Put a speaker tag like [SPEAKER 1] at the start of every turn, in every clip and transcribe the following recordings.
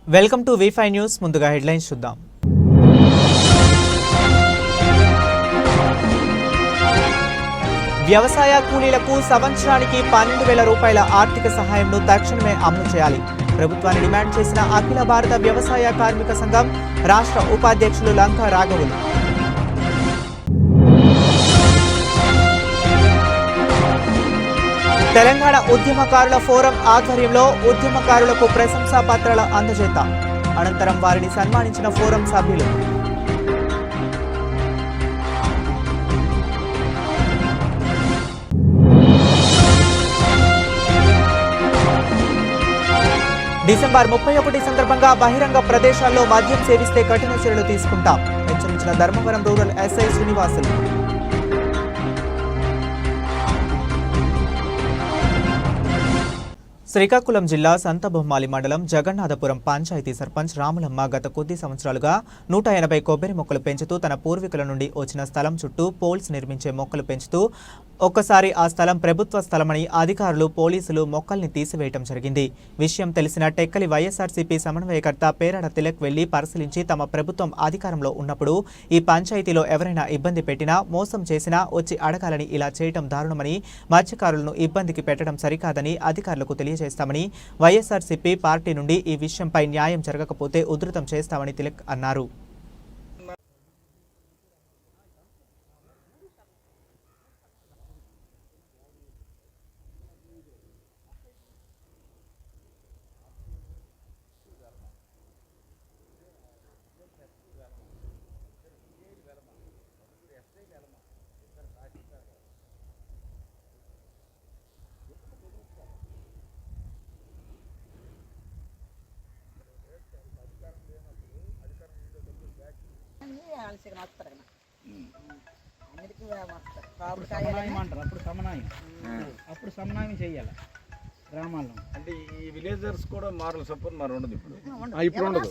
[SPEAKER 1] Welcome to వి5 news. ముందుగా హెడ్లైన్స్ చూద్దాం. వ్యవసాయ కూలీలకు సంవత్సరానికి 12,000 రూపాయల ఆర్థిక సహాయంను తక్షణమే అమలు చేయాలి. ప్రభుత్వాన్ని డిమాండ్ చేసిన అఖిల భారత వ్యవసాయ కార్మిక సంఘం రాష్ట్ర ఉపాధ్యక్షులు లంకా రాఘవులు. తెలంగాణ ఉద్యమకారుల ఫోరం ఆధ్వర్యంలో ఉద్యమకారులకు ప్రశంసా పత్రాల అందజేత. అనంతరం వారిని సన్మానించిన ఫోరం సభ్యులు. డిసెంబర్ 31 సందర్భంగా బహిరంగ ప్రదేశాల్లో మద్యం సేవిస్తే కఠిన చర్యలు తీసుకుంటాం హెచ్చరించిన ధర్మవరం రూరల్ ఎస్ఐ శ్రీనివాసులు. శ్రీకాకుళం జిల్లా సంతబొమ్మాలి మండలం జగన్నాథపురం పంచాయతీ సర్పంచ్ రాములమ్మ గత కొద్ది సంవత్సరాలుగా 180 కొబ్బరి మొక్కలు పెంచుతూ తన పూర్వీకుల నుండి వచ్చిన స్థలం చుట్టూ పోల్స్ నిర్మించే మొక్కలు పెంచుతూ ఒక్కసారి ఆ స్థలం ప్రభుత్వ స్థలమని అధికారులు పోలీసులు మొక్కల్ని తీసివేయటం జరిగింది. విషయం తెలిసిన టెక్కలి వైఎస్ఆర్సీపీ సమన్వయకర్త పేరాడ తిలక్ వెళ్లి పరిశీలించి తమ ప్రభుత్వం అధికారంలో ఉన్నప్పుడు ఈ పంచాయతీలో ఎవరైనా ఇబ్బంది పెట్టినా మోసం చేసినా వచ్చి అడగాలని ఇలా చేయటం దారుణమని, మత్స్యకారులను ఇబ్బందికి పెట్టడం సరికాదని అధికారులకు తెలియజేస్తామని, వైఎస్ఆర్సీపీ పార్టీ నుండి ఈ విషయంపై న్యాయం జరగకపోతే ఉధృతం చేస్తామని తిలక్ అన్నారు.
[SPEAKER 2] అప్పుడు సమన్వయం చేయాలి గ్రామాల్లో.
[SPEAKER 3] అంటే ఈ విలేజర్స్ కూడా మారల్ సపోర్ట్ మరి ఉండదు ఇప్పుడు ఉండదు.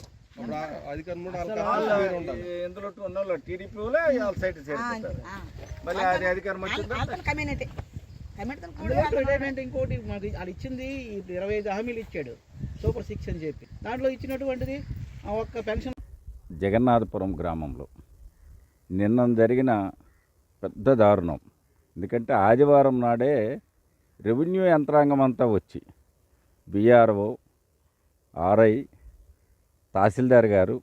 [SPEAKER 3] ఎందులో ఉన్న వాళ్ళు టీడీపీ వాళ్ళే వాళ్ళ సైడ్ చేరుకుంటారు. మళ్ళీ అది అధికారం వచ్చింది
[SPEAKER 2] రిటైర్మెంట్ ఇంకోటి మాకు వాళ్ళు ఇచ్చింది 25 హామీలు ఇచ్చాడు సూపర్ 6 అని చెప్పి. దాంట్లో ఇచ్చినటువంటిది ఒక్క పెన్షన్.
[SPEAKER 4] జగన్నాథపురం గ్రామంలో నిన్న జరిగిన పెద్ద దారుణం. ఎందుకంటే ఆదివారం నాడే రెవెన్యూ యంత్రాంగం అంతా వచ్చి బిఆర్ఓ, ఆర్ఐ, తహసీల్దార్ గారు,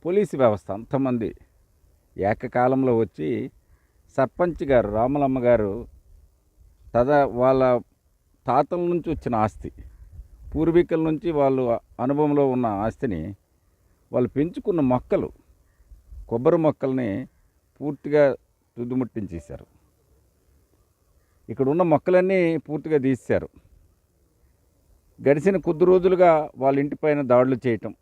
[SPEAKER 4] పోలీసు వ్యవస్థ అంతమంది ఏకకాలంలో వచ్చి సర్పంచ్ గారు రాములమ్మ గారు వాళ్ళ తాతల నుంచి వచ్చిన ఆస్తి, పూర్వీకుల నుంచి వాళ్ళు అనుభవంలో ఉన్న ఆస్తిని వాళ్ళు పెంచుకున్న మొక్కలు, కొబ్బరి మొక్కల్ని పూర్తిగా తుదిముట్టించేశారు. ఇక్కడ ఉన్న మొక్కలన్నీ పూర్తిగా తీశారు. గడిచిన కొద్ది రోజులుగా వాళ్ళ ఇంటిపైన దాడులు చేయటం,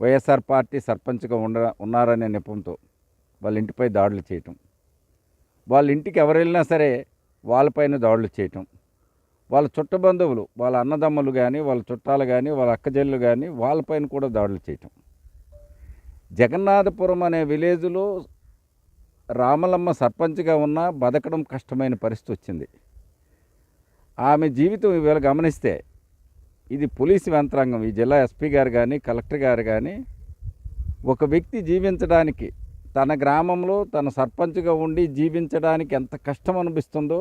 [SPEAKER 4] వైఎస్ఆర్ పార్టీ సర్పంచ్గా ఉన్నారనే నెపంతో వాళ్ళ ఇంటిపై దాడులు చేయటం, వాళ్ళ ఇంటికి ఎవరు వెళ్ళినా సరే వాళ్ళపైన దాడులు చేయటం, వాళ్ళ చుట్టబంధువులు, వాళ్ళ అన్నదమ్ములు కానీ, వాళ్ళ చుట్టాలు కానీ, వాళ్ళ అక్కజల్లు కానీ వాళ్ళపైన కూడా దాడులు చేయటం. జగన్నాథపురం అనే విలేజ్లో రామలమ్మ సర్పంచ్గా ఉన్నా బతకడం కష్టమైన పరిస్థితి వచ్చింది. ఆమె జీవితం ఇవాళ గమనిస్తే ఇది పోలీసు యంత్రాంగం, ఈ జిల్లా ఎస్పీ గారు కానీ, కలెక్టర్ గారు కానీ ఒక వ్యక్తి జీవించడానికి తన గ్రామంలో తన సర్పంచ్గా ఉండి జీవించడానికి ఎంత కష్టం అనిపిస్తుందో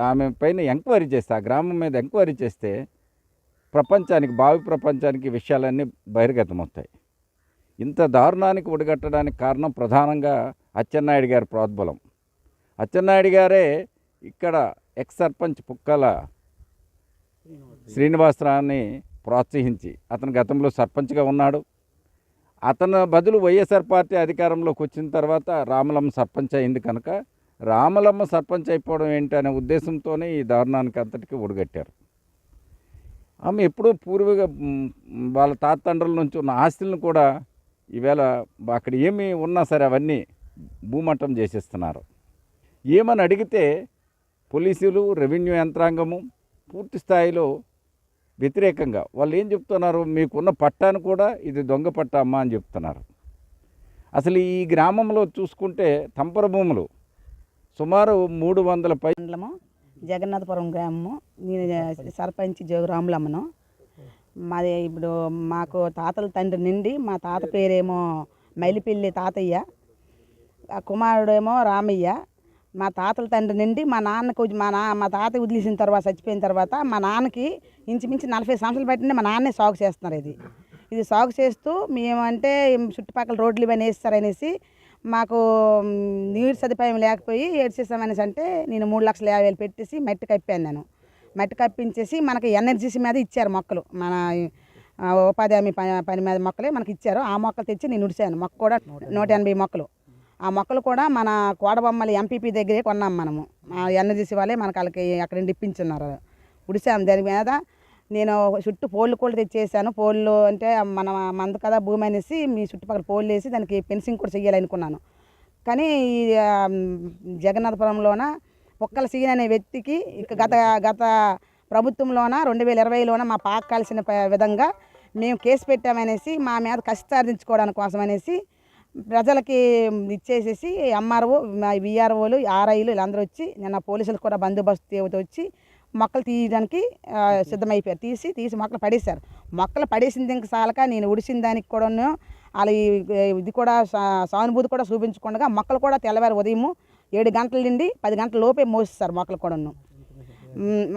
[SPEAKER 4] ఆమె పైన ఎంక్వైరీ చేస్తే, ఆ గ్రామం మీద ఎంక్వైరీ చేస్తే ప్రపంచానికి, భావి ప్రపంచానికి విషయాలన్నీ బహిర్గతమవుతాయి. ఇంత దారుణానికి ఒడిగట్టడానికి కారణం ప్రధానంగా అచ్చెన్నాయుడు గారి ప్రోద్బలం. అచ్చెన్నాయుడు గారే ఇక్కడ ఎక్స్ సర్పంచ్ పుక్కల శ్రీనివాసరావుని ప్రోత్సహించి, అతను గతంలో సర్పంచ్గా ఉన్నాడు. అతను బదులు వైఎస్ఆర్ పార్టీ అధికారంలోకి వచ్చిన తర్వాత రామలమ్మ సర్పంచ్ అయింది కనుక రామలమ్మ సర్పంచ్ అయిపోవడం ఏంటి అనే ఉద్దేశంతోనే ఈ దారుణానికి అంతటికీ ఒడిగట్టారు. ఆమె ఎప్పుడూ పూర్వీగా వాళ్ళ తాతండ్రుల నుంచి ఉన్న ఆస్తులను కూడా ఈవేళ అక్కడ ఏమి ఉన్నా సరే అవన్నీ భూమట్టం చేసేస్తున్నారు. ఏమని అడిగితే పోలీసులు, రెవెన్యూ యంత్రాంగము పూర్తి స్థాయిలో వ్యతిరేకంగా వాళ్ళు ఏం చెప్తున్నారు, మీకున్న పట్టాను కూడా ఇది దొంగ పట్టా అమ్మా అని చెప్తున్నారు. అసలు ఈ గ్రామంలో చూసుకుంటే తంపర భూములు సుమారు 300
[SPEAKER 5] మండలము జగన్నాథపురం గ్రామము. నేను సర్పంచ్ జోగు రాములమ్మను. మాది ఇప్పుడు మాకు తాతల తండ్రి నుండి మా తాత పేరేమో మైలిపిల్లి తాతయ్య, ఆ కుమారుడేమో రామయ్య. మా తాతల తండ్రి నుండి మా నాన్నకు మా తాత వదిలేసిన తర్వాత చచ్చిపోయిన తర్వాత మా నాన్నకి ఇంచుమించు 40 సంవత్సరాలు పట్టింది మా నాన్నే సాగు చేస్తున్నారు. ఇది సాగు చేస్తూ మేమంటే చుట్టుపక్కల రోడ్లు ఇవన్నీ వేస్తారనేసి మాకు నీరు సదుపాయం లేకపోయి ఏడ్చేసామనేసి అంటే నేను 3,50,000 పెట్టేసి మట్టి కప్పాను. నేను మట్టి కప్పించేసి మనకి ఎనర్జీస్ మీద ఇచ్చారు మొక్కలు, మన ఉపాధి హామీ పని మీద మొక్కలే మనకి ఇచ్చారు. ఆ మొక్కలు తెచ్చి నేను ఉడిచాను. మొక్క కూడా 180 మొక్కలు. ఆ మొక్కలు కూడా మన కోడబొమ్మలు ఎంపీపీ దగ్గరే కొన్నాం మనము. ఎనర్జీసీ వాళ్ళే మనకు వాళ్ళకి అక్కడ నుండి ఇప్పించున్నారు. ఉడిసాము. దాని మీద నేను చుట్టూ పోళ్ళు కూడా తెచ్చేసాను. పోళ్ళు అంటే మంద కదా భూమి అనేసి మీ చుట్టుపక్కల పోళ్ళు వేసి దానికి ఫెన్సింగ్ కూడా చెయ్యాలనుకున్నాను. కానీ ఈ జగన్నాథపురంలోన ఒక్కల సీన్ అనే వ్యక్తికి గత ప్రభుత్వంలోన 2020లోన మా పాక కలిసిన విధంగా మేము కేసు పెట్టామనేసి మా మీద కష్టార్జించుకోవడానికి కోసం అనేసి ప్రజలకి ఇచ్చేసేసి ఎంఆర్ఓ, విఆర్ఓలు, ఆర్ఐలు వీళ్ళందరూ వచ్చి నిన్న పోలీసులు కూడా బందోబస్తు వచ్చి మొక్కలు తీయడానికి సిద్ధమైపోయారు. తీసి మొక్కలు పడేశారు. మొక్కలు పడేసింది ఇంక చాలక నేను ఉడిసిన దానికి కూడాను వాళ్ళు ఇది కూడా సానుభూతి కూడా చూపించకుండా మొక్కలు కూడా తెల్లవారు ఉదయం 7 గంటల నుండి 10 గంటల లోపే మోసేస్తారు మొక్కలు కూడాను.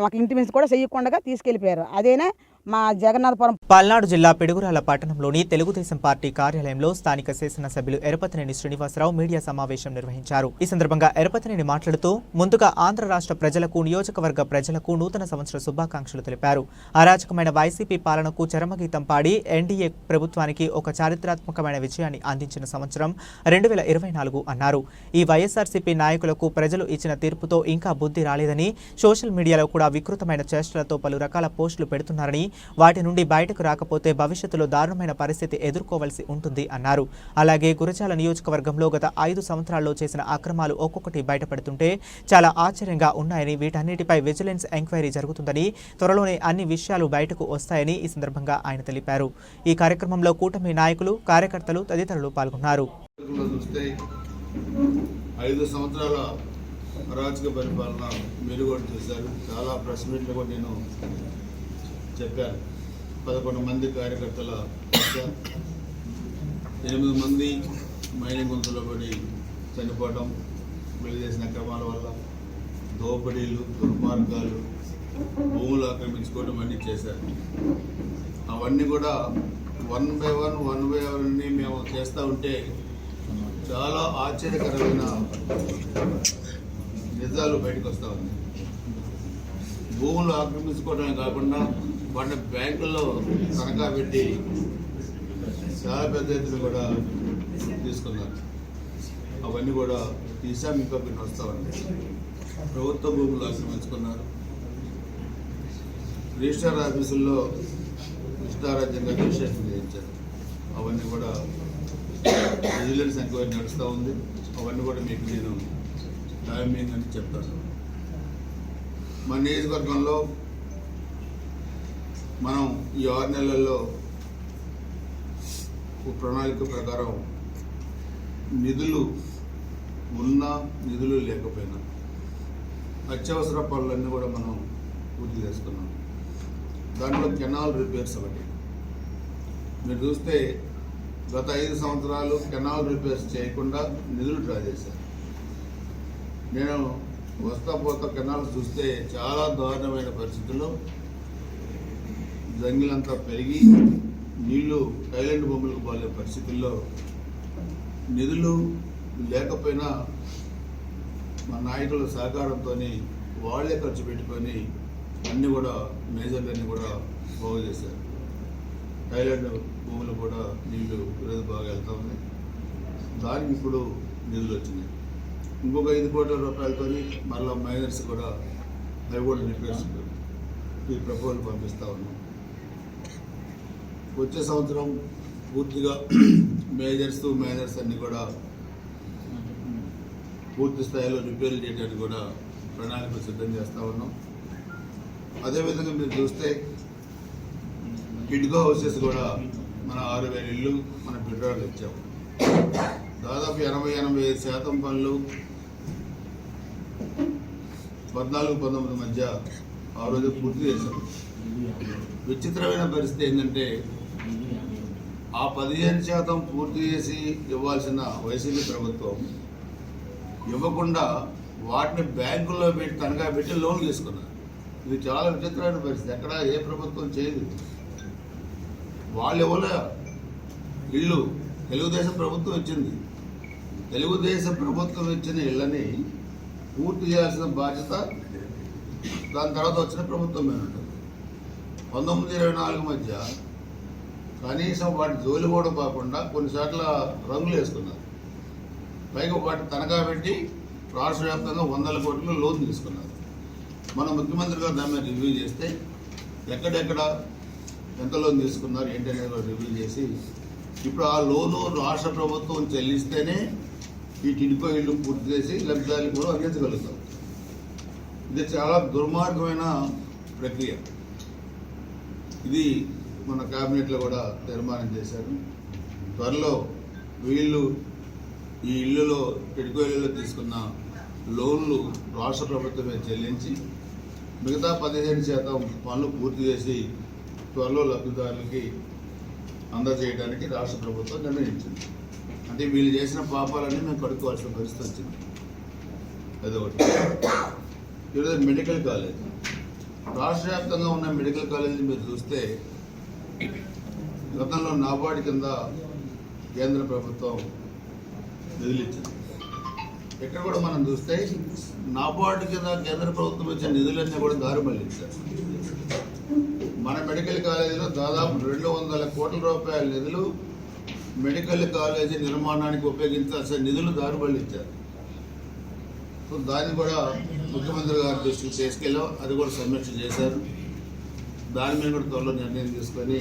[SPEAKER 5] మాకు ఇంటి మీద కూడా చేయకుండా తీసుకెళ్ళిపోయారు. అదేనా మా జగన్నాథపురం.
[SPEAKER 1] పల్నాడు జిల్లా పిడుగురాల పట్టణంలోని తెలుగుదేశం పార్టీ కార్యాలయంలో స్థానిక శాసనసభ్యులు ఎరపతినేని శ్రీనివాసరావు మీడియా సమావేశం నిర్వహించారు. ఈ సందర్భంగా ఎరపతినేని మాట్లాడుతూ ముందుగా ఆంధ్ర రాష్ట్ర ప్రజలకు, నియోజకవర్గ ప్రజలకు నూతన సంవత్సర శుభాకాంక్షలు తెలిపారు. అరాచకమైన వైసీపీ పాలనకు చరమగీతం పాడి ఎన్డీఏ ప్రభుత్వానికి ఒక చారిత్రాత్మకమైన విజయాన్ని అందించిన సంవత్సరం 2024 అన్నారు. ఈ వైఎస్ఆర్సీపీ నాయకులకు ప్రజలు ఇచ్చిన తీర్పుతో ఇంకా బుద్ధి రాలేదని, సోషల్ మీడియాలో కూడా వికృతమైన చేష్టలతో పలు రకాల పోస్టులు పెడుతున్నారని, వాటి నుండి బయటకు రాకపోతే భవిష్యత్తులో దారుణమైన పరిస్థితి ఎదుర్కోవాల్సి ఉంటుంది అన్నారు. అలాగే గురజాల నియోజకవర్గంలో గత 5 సంవత్సరాల్లో చేసిన అక్రమాలు ఒక్కొక్కటి బయటపడుతుంటే చాలా ఆశ్చర్యంగా ఉన్నాయని, వీటన్నిటిపై విజిలెన్స్ ఎంక్వైరీ జరుగుతుందని, త్వరలోనే అన్ని విషయాలు బయటకు వస్తాయని ఈ సందర్భంగా ఆయన తెలిపారు. ఈ కార్యక్రమంలో కూటమి నాయకులు, కార్యకర్తలు తదితరులు పాల్గొన్నారు.
[SPEAKER 6] 5 సంవత్సరాల అరాచక పరిపాలన మెరుగుడు చేశారు. చాలా ప్రెస్ మీట్లు కూడా నేను చెప్పాను. 11 మంది కార్యకర్తల 8 మంది మైనింగ్ గుంతలో పడి చనిపోవడం, వీళ్ళు చేసిన అక్రమాల వల్ల దోపిడీలు, దుర్మార్గాలు, భూములు ఆక్రమించుకోవడం అన్నీ చేశారు. అవన్నీ కూడా వన్ బై వన్ మేము చేస్తూ ఉంటే చాలా ఆశ్చర్యకరమైన నిజాలు బయటకు వస్తూ ఉంది. భూములు ఆక్రమించుకోవడమే కాకుండా వాటిని బ్యాంకుల్లో తనఖా పెట్టి చాలా పెద్ద ఎత్తున కూడా తీసుకున్నారు. అవన్నీ కూడా తీసాం. ఇంకా కొన్ని వస్తూ ఉన్నాయి. ప్రభుత్వ భూములు ఆక్రమించుకున్నారు. రిజిస్టార్ ఆఫీసుల్లో ఇష్టారాజ్యంగా రిజిస్ట్రేషన్ చేయించారు. అవన్నీ కూడా విజిలెన్స్ ఎంక్వైరీ నడుస్తూ ఉంది. అవన్నీ కూడా మీకు నేను టైమింగ్ అని చెప్తాను. మన నియోజకవర్గంలో మనం ఈ 6 నెలల్లో ప్రణాళిక ప్రకారం నిధులు ఉన్నా, నిధులు లేకపోయినా అత్యవసర పనులన్నీ కూడా మనం పూర్తి చేసుకున్నాం. దాంట్లో కెనాల్ రిపేర్స్ ఒకటి. మీరు చూస్తే గత 5 సంవత్సరాలు కెనాల్ రిపేర్స్ చేయకుండా నిధులు డ్రా చేశారు. నేను వస్తా పోతా కెనాల్స్ చూస్తే చాలా దారుణమైన పరిస్థితుల్లో జంగిలంతా పెరిగి నీళ్లు ఐలాండ్ భూములకు పోలే పరిస్థితుల్లో నిధులు లేకపోయినా మా నాయకుల సహకారంతో వాళ్ళే ఖర్చు పెట్టుకొని అన్నీ కూడా మేజర్లన్నీ కూడా బాగు చేశారు. ఐలాండ్ భూములు కూడా నీళ్లు ఈరోజు బాగా వెళ్తూ ఉన్నాయి. దానికి ఇప్పుడు నిధులు వచ్చినాయి. ఇంకొక 5 కోట్ల రూపాయలతో మళ్ళీ మైనర్స్ కూడా అవి కూడా రిపేర్స్ ఈ ప్రపోజల్ పంపిస్తూ ఉన్నాం. వచ్చే సంవత్సరం పూర్తిగా మైనర్స్ అన్నీ కూడా పూర్తి స్థాయిలో రిపేర్లు చేయడానికి కూడా ప్రణాళిక సిద్ధం చేస్తూ ఉన్నాం. అదేవిధంగా మీరు చూస్తే కిడ్గో హౌసెస్ కూడా మన 6,000 ఇళ్ళు మన బిడ్డలు ఇచ్చాము. దాదాపు 80-85% పనులు 14-19 మధ్య ఆ రోజు పూర్తి చేశాం. విచిత్రమైన పరిస్థితి ఏంటంటే ఆ 15% పూర్తి చేసి ఇవ్వాల్సిన వైసీపీ ప్రభుత్వం ఇవ్వకుండా వాటిని బ్యాంకుల్లో పెట్టి తనఖా పెట్టి లోన్లు తీసుకున్నారు. ఇది చాలా విచిత్రమైన పరిస్థితి. ఎక్కడ ఏ ప్రభుత్వం చేయదు. వాళ్ళు ఇవ్వలే ఇళ్ళు. తెలుగుదేశం ప్రభుత్వం ఇచ్చింది. తెలుగుదేశం ప్రభుత్వం ఇచ్చిన ఇళ్ళని పూర్తి చేయాల్సిన బాధ్యత దాని తర్వాత వచ్చిన ప్రభుత్వం మీద ఉంటుంది. 19-24 మధ్య కనీసం వాటి జోలి కూడా కాకుండా కొన్నిసార్లు రంగులు వేసుకున్నారు. పైగా వాటి తనఖా పెట్టి రాష్ట్ర వ్యాప్తంగా 100 కోట్లు లోన్ తీసుకున్నారు. మన ముఖ్యమంత్రి గారు దాని మీద రివ్యూ చేస్తే ఎక్కడెక్కడ ఎంత లోన్ తీసుకున్నారు ఏంటి అనేది రివ్యూ చేసి ఇప్పుడు ఆ లోను రాష్ట్ర ప్రభుత్వం చెల్లిస్తేనే ఈ టిడ్కో ఇల్లు పూర్తి చేసి లబ్ధిదారులకు కూడా అందించగలుగుతాం. ఇది చాలా దుర్మార్గమైన ప్రక్రియ. ఇది మన క్యాబినెట్లో కూడా తీర్మానం చేశారు. త్వరలో వీళ్ళు ఈ ఇళ్ళలో టిడ్కో ఇళ్ళలో తీసుకున్న లోన్లు రాష్ట్ర ప్రభుత్వమే చెల్లించి మిగతా 15% పనులు పూర్తి చేసి త్వరలో లబ్ధిదారులకి అందజేయడానికి రాష్ట్ర ప్రభుత్వం నిర్ణయించింది. అంటే వీళ్ళు చేసిన పాపాలన్నీ మేము కడుక్కోవాల్సిన పరిస్థితి వచ్చింది. అదొకటి. ఈరోజు మెడికల్ కాలేజ్ రాష్ట్ర వ్యాప్తంగా ఉన్న మెడికల్ కాలేజీని మీరు చూస్తే గతంలో నాబార్డు కింద కేంద్ర ప్రభుత్వం నిధులు ఇచ్చింది. ఇక్కడ కూడా మనం చూస్తే నాబార్డు కింద కేంద్ర ప్రభుత్వం ఇచ్చిన నిధులన్నీ కూడా దారి మళ్లించారు. మన మెడికల్ కాలేజీలో దాదాపు 200 కోట్ల రూపాయల నిధులు మెడికల్ కాలేజీ నిర్మాణానికి ఉపయోగించాల్సిన నిధులు దారి మళ్లించారు. సో దాన్ని కూడా ముఖ్యమంత్రి గారి దృష్టికి తీసుకెళ్ళాం. అది కూడా సమీక్ష చేశారు. దాని మీద కూడా త్వరలో నిర్ణయం తీసుకొని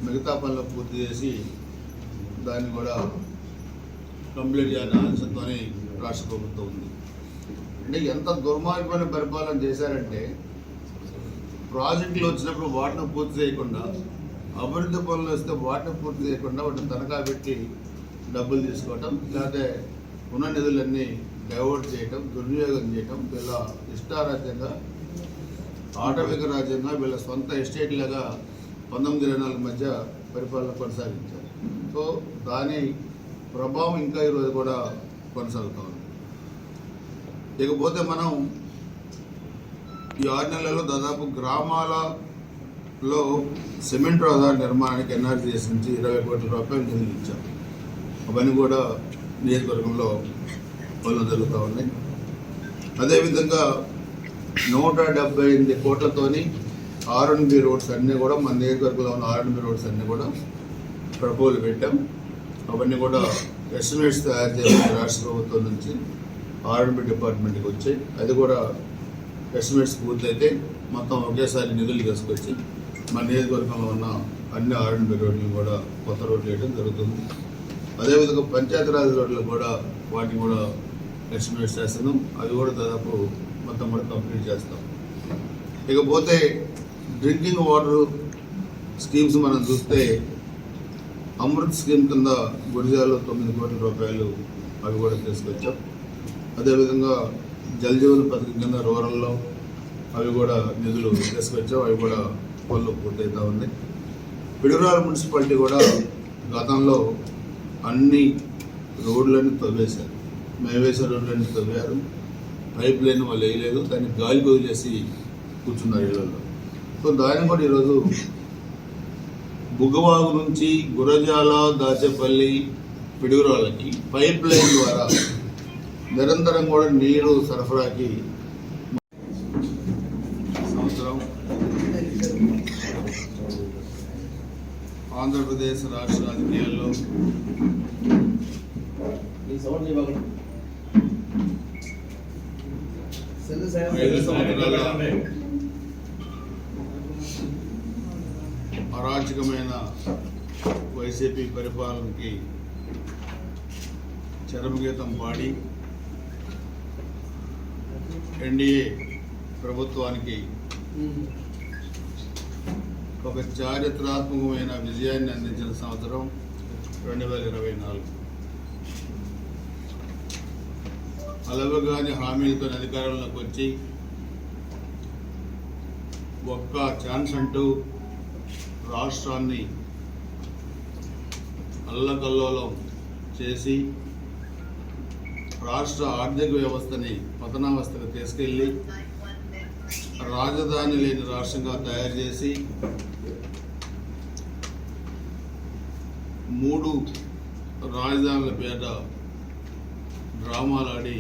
[SPEAKER 6] మిగతా పనులు పూర్తి చేసి దాన్ని కూడా కంప్లీట్ చేయాలనే ఆలోచనతో రాష్ట్ర ప్రభుత్వం ఉంది. అంటే ఎంత దుర్మార్గమైన పరిపాలన చేశారంటే ప్రాజెక్టులు వచ్చినప్పుడు వాటిని పూర్తి చేయకుండా, అభివృద్ధి పనులు వస్తే వాటిని పూర్తి చేయకుండా వాటిని తనఖా పెట్టి డబ్బులు తీసుకోవటం, లేకపోతే ఉన్న నిధులన్నీ డైవర్ట్ చేయటం, దుర్వినియోగం చేయటం, వీళ్ళ ఇష్టారాజ్యంగా ఆటవిక రాజ్యంగా వీళ్ళ సొంత ఎస్టేట్లాగా 19-24 మధ్య పరిపాలన కొనసాగించారు. సో దాని ప్రభావం ఇంకా ఈరోజు కూడా కొనసాగుతూ ఉంది. ఇకపోతే మనం ఈ 6 నెలల్లో దాదాపు గ్రామాలలో సిమెంట్ రహదారి నిర్మాణానికి ఎన్ఆర్జీఎస్ నుంచి 20 కోట్ల రూపాయలు నిధులు ఇచ్చాం. అవన్నీ కూడా నియోజకవర్గంలో పనులు జరుగుతూ ఉన్నాయి. అదేవిధంగా 178 కోట్లతోని R&B రోడ్స్ అన్నీ కూడా మన నియోజకవర్గంలో ఉన్న R&B రోడ్స్ అన్నీ కూడా ప్రపోజల్ పెట్టాం. అవన్నీ కూడా ఎస్టిమేట్స్ తయారు చేసి రాష్ట్ర ప్రభుత్వం నుంచి R&B డిపార్ట్మెంట్కి వచ్చాయి. అది కూడా ఎస్టిమేట్స్ పూర్తయితే మొత్తం ఒకేసారి నిధులు తీసుకొచ్చి మన నియోజకవర్గంలో ఉన్న అన్ని R&B రోడ్లు కూడా కొత్త రోడ్లు వేయడం జరుగుతుంది. అదేవిధంగా పంచాయతీరాజ్ రోడ్లు కూడా వాటిని కూడా ఎస్టిమేట్స్ చేస్తున్నాం. అవి కూడా దాదాపు మొత్తం కూడా కంప్లీట్ చేస్తాం. ఇకపోతే డ్రింకింగ్ వాటర్ స్కీమ్స్ మనం చూస్తే అమృత్ స్కీమ్ కింద గురిజాలో 9 కోట్ల రూపాయలు అవి కూడా తీసుకొచ్చాం. అదేవిధంగా జల్ జీవన్ పథకం కింద రూరల్లో అవి కూడా నిధులు తీసుకొచ్చాం. అవి కూడా పనులు పూర్తవుతూ ఉన్నాయి. పిడుగురాల మున్సిపాలిటీ కూడా గతంలో అన్ని రోడ్లన్నీ తవ్వేశారు. మేము వేసే రోడ్లన్నీ తవ్వారు. పైప్ లైన్ వాళ్ళు వేయలేదు. దాన్ని గాలి వదిలేసి కూర్చున్నారు ఇళ్లలో. సో దాన్ని కూడా ఈరోజు బుగ్గవాగు నుంచి గురజాల, దాచేపల్లి, పిడుగురాలకి పైప్ లైన్ ద్వారా నిరంతరం కూడా నీరు సరఫరాకి సంవత్సరం ఆంధ్రప్రదేశ్ రాష్ట్ర రాజకీయాల్లో 5 సంవత్సరాల అరాచకమైన వైసీపీ పరిపాలనకి చరమగీతం పాడి ఎన్డీఏ ప్రభుత్వానికి ఒక చారిత్రాత్మకమైన విజయాన్ని అందించిన సంవత్సరం 2024. అలవగాని హామీలతో అధికారంలోకి వచ్చి ఒక్క ఛాన్స్ అంటూ రాష్ట్రాన్ని అల్లకల్లోలం చేసి రాష్ట్ర ఆర్థిక వ్యవస్థని పతనావస్థకు తీసుకెళ్ళి రాజధాని లేని రాష్ట్రంగా తయారు చేసి 3 రాజధానుల పేద డ్రామాలాడి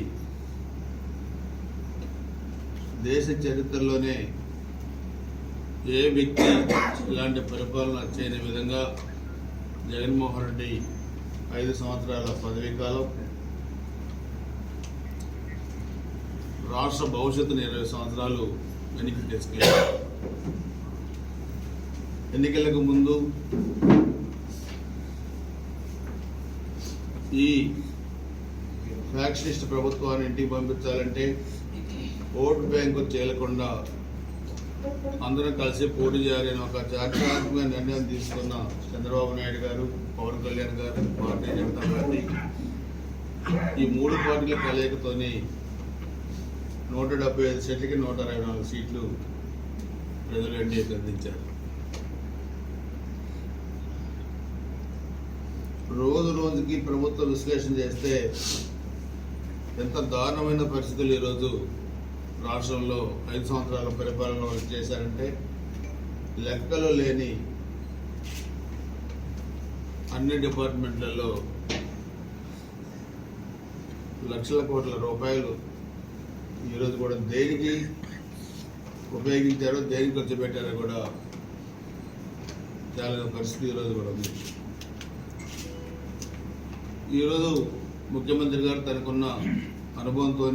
[SPEAKER 6] దేశ చరిత్రలోనే ఏ వ్యక్తి ఇలాంటి పరిపాలన చేయని విధంగా జగన్మోహన్ రెడ్డి 5 సంవత్సరాల పదవీ కాలం రాష్ట్ర భవిష్యత్తుని 20 సంవత్సరాలు వెనక్కి తీసుకెళ్ళారు. ఎన్నికలకు ముందు ఈ ఫ్యాక్షనిస్ట్ ప్రభుత్వాన్ని ఇంటికి పంపించాలంటే ఓటు బ్యాంకు చేయకుండా అందరం కలిసి పోటీ చేయాలని ఒక చారిత్రాత్మక నిర్ణయం తీసుకున్న చంద్రబాబు నాయుడు గారు, పవన్ కళ్యాణ్ గారు, భారతీయ జనతా పార్టీ ఈ 3 పార్టీల కలయికతోని 175 సీట్లకి 124 సీట్లు ప్రజలు ఎన్డీఏకి అందించారు. రోజుకి ప్రభుత్వ విశ్లేషణ చేస్తే ఎంత దారుణమైన పరిస్థితులు ఈరోజు రాష్ట్రంలో 5 సంవత్సరాల పరిపాలన చేశారంటే లెక్కలు లేని అన్ని డిపార్ట్మెంట్లలో లక్షల కోట్ల రూపాయలు ఈరోజు కూడా దేనికి ఉపయోగించారో, దేనికి ఖర్చు పెట్టారో కూడా చాలా పరిస్థితి ఈరోజు కూడా ఉంది. ఈరోజు ముఖ్యమంత్రి గారు తనకున్న అనుభవంతో,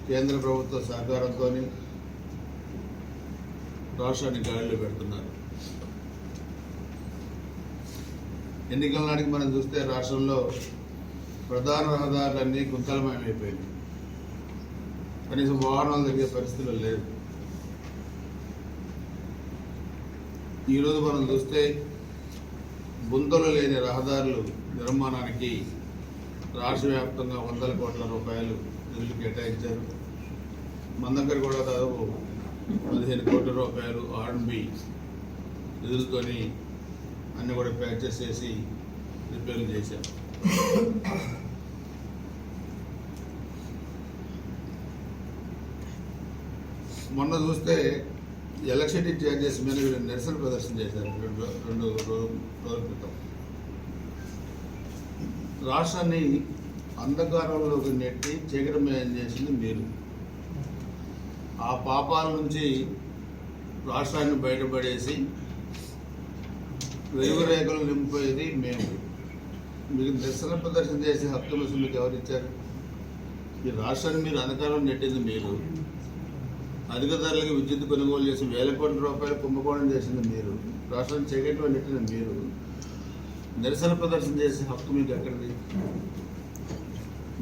[SPEAKER 6] కేంద్ర ప్రభుత్వ సహకారంతో రాష్ట్రాన్ని గాడిలో పెడుతున్నారు. ఎన్నికల నాటికి మనం చూస్తే రాష్ట్రంలో ప్రధాన రహదారులన్నీ గుంతలమయమైపోయింది. కనీసం వాహనాలు జరిగే పరిస్థితులు లేదు. ఈరోజు మనం చూస్తే గుంతలు లేని రహదారులు నిర్మాణానికి రాష్ట్ర వ్యాప్తంగా 100 కోట్ల రూపాయలు నిధులు కేటాయించారు. మన దగ్గర కూడా దాదాపు 15 కోట్ల రూపాయలు R&B నిధులతోని అన్ని కూడా ప్యాచెస్ చేసి రిపేర్లు చేశారు. మొన్న చూస్తే ఎలక్ట్రిసిటీ ఛార్జెస్ మీద నిరసన ప్రదర్శన చేశారు 2 రోజుల క్రితం. రాష్ట్రాన్ని అంధకారంలోకి నెట్టి చీకటమయం చేసింది మీరు. ఆ పాపాల నుంచి రాష్ట్రాన్ని బయటపడేసి వెలుగు రేఖలు నింపిపోయేది మేము. మీకు నిరసన ప్రదర్శన చేసే హక్కు మీకు ఎవరిచ్చారు? ఈ రాష్ట్రాన్ని మీరు అంధకారం నెట్టింది మీరు. అధిక ధరలకి విద్యుత్ కొనుగోలు చేసి 1000 కోట్ల రూపాయలు కుంభకోణం చేసింది మీరు. రాష్ట్రాన్ని చీకట్లో నెట్టిన మీరు. నిరసన ప్రదర్శన చేసే హక్కు మీకు ఎక్కడిది?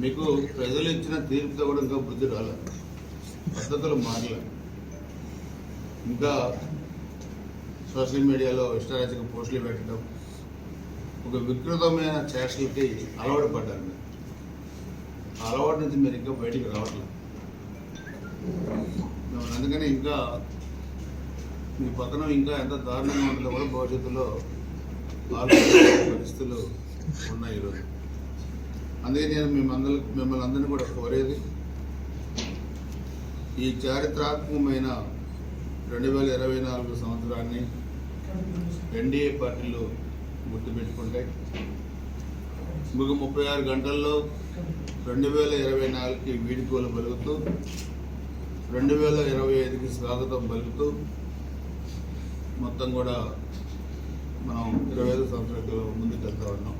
[SPEAKER 6] మీకు ప్రజలు ఇచ్చిన తీర్పుతో కూడా ఇంకా బుద్ధి రాలే, పద్ధతులు మారలే. ఇంకా సోషల్ మీడియాలో ఇష్టారాజ్యంగా పోస్టులు పెట్టడం, ఒక వికృతమైన చేష్టలకి అలవాటు పడ్డారు. మీరు ఆ అలవాటు నుంచి మీరు ఇంకా బయటికి రావట్లేదు. అందుకని ఇంకా మీ పతనం ఇంకా ఎంత దారుణంగా ఉంటుందో కూడా భవిష్యత్తులో పరిస్థితులు ఉన్నాయి ఈరోజు. అందుకే నేను మిమ్మల్ని అందరినీ కూడా కోరేది, ఈ చారిత్రాత్మకమైన 2024 సంవత్సరాన్ని ఎన్డీఏ పార్టీలు గుర్తుపెట్టుకుంటే మీకు 36 గంటల్లో 2024కి వీడ్కోలు పలుకుతూ 2025కి స్వాగతం పలుకుతూ మొత్తం కూడా మనం 25 సంవత్సరాలు ముందుకు వెళ్తూ ఉన్నాం.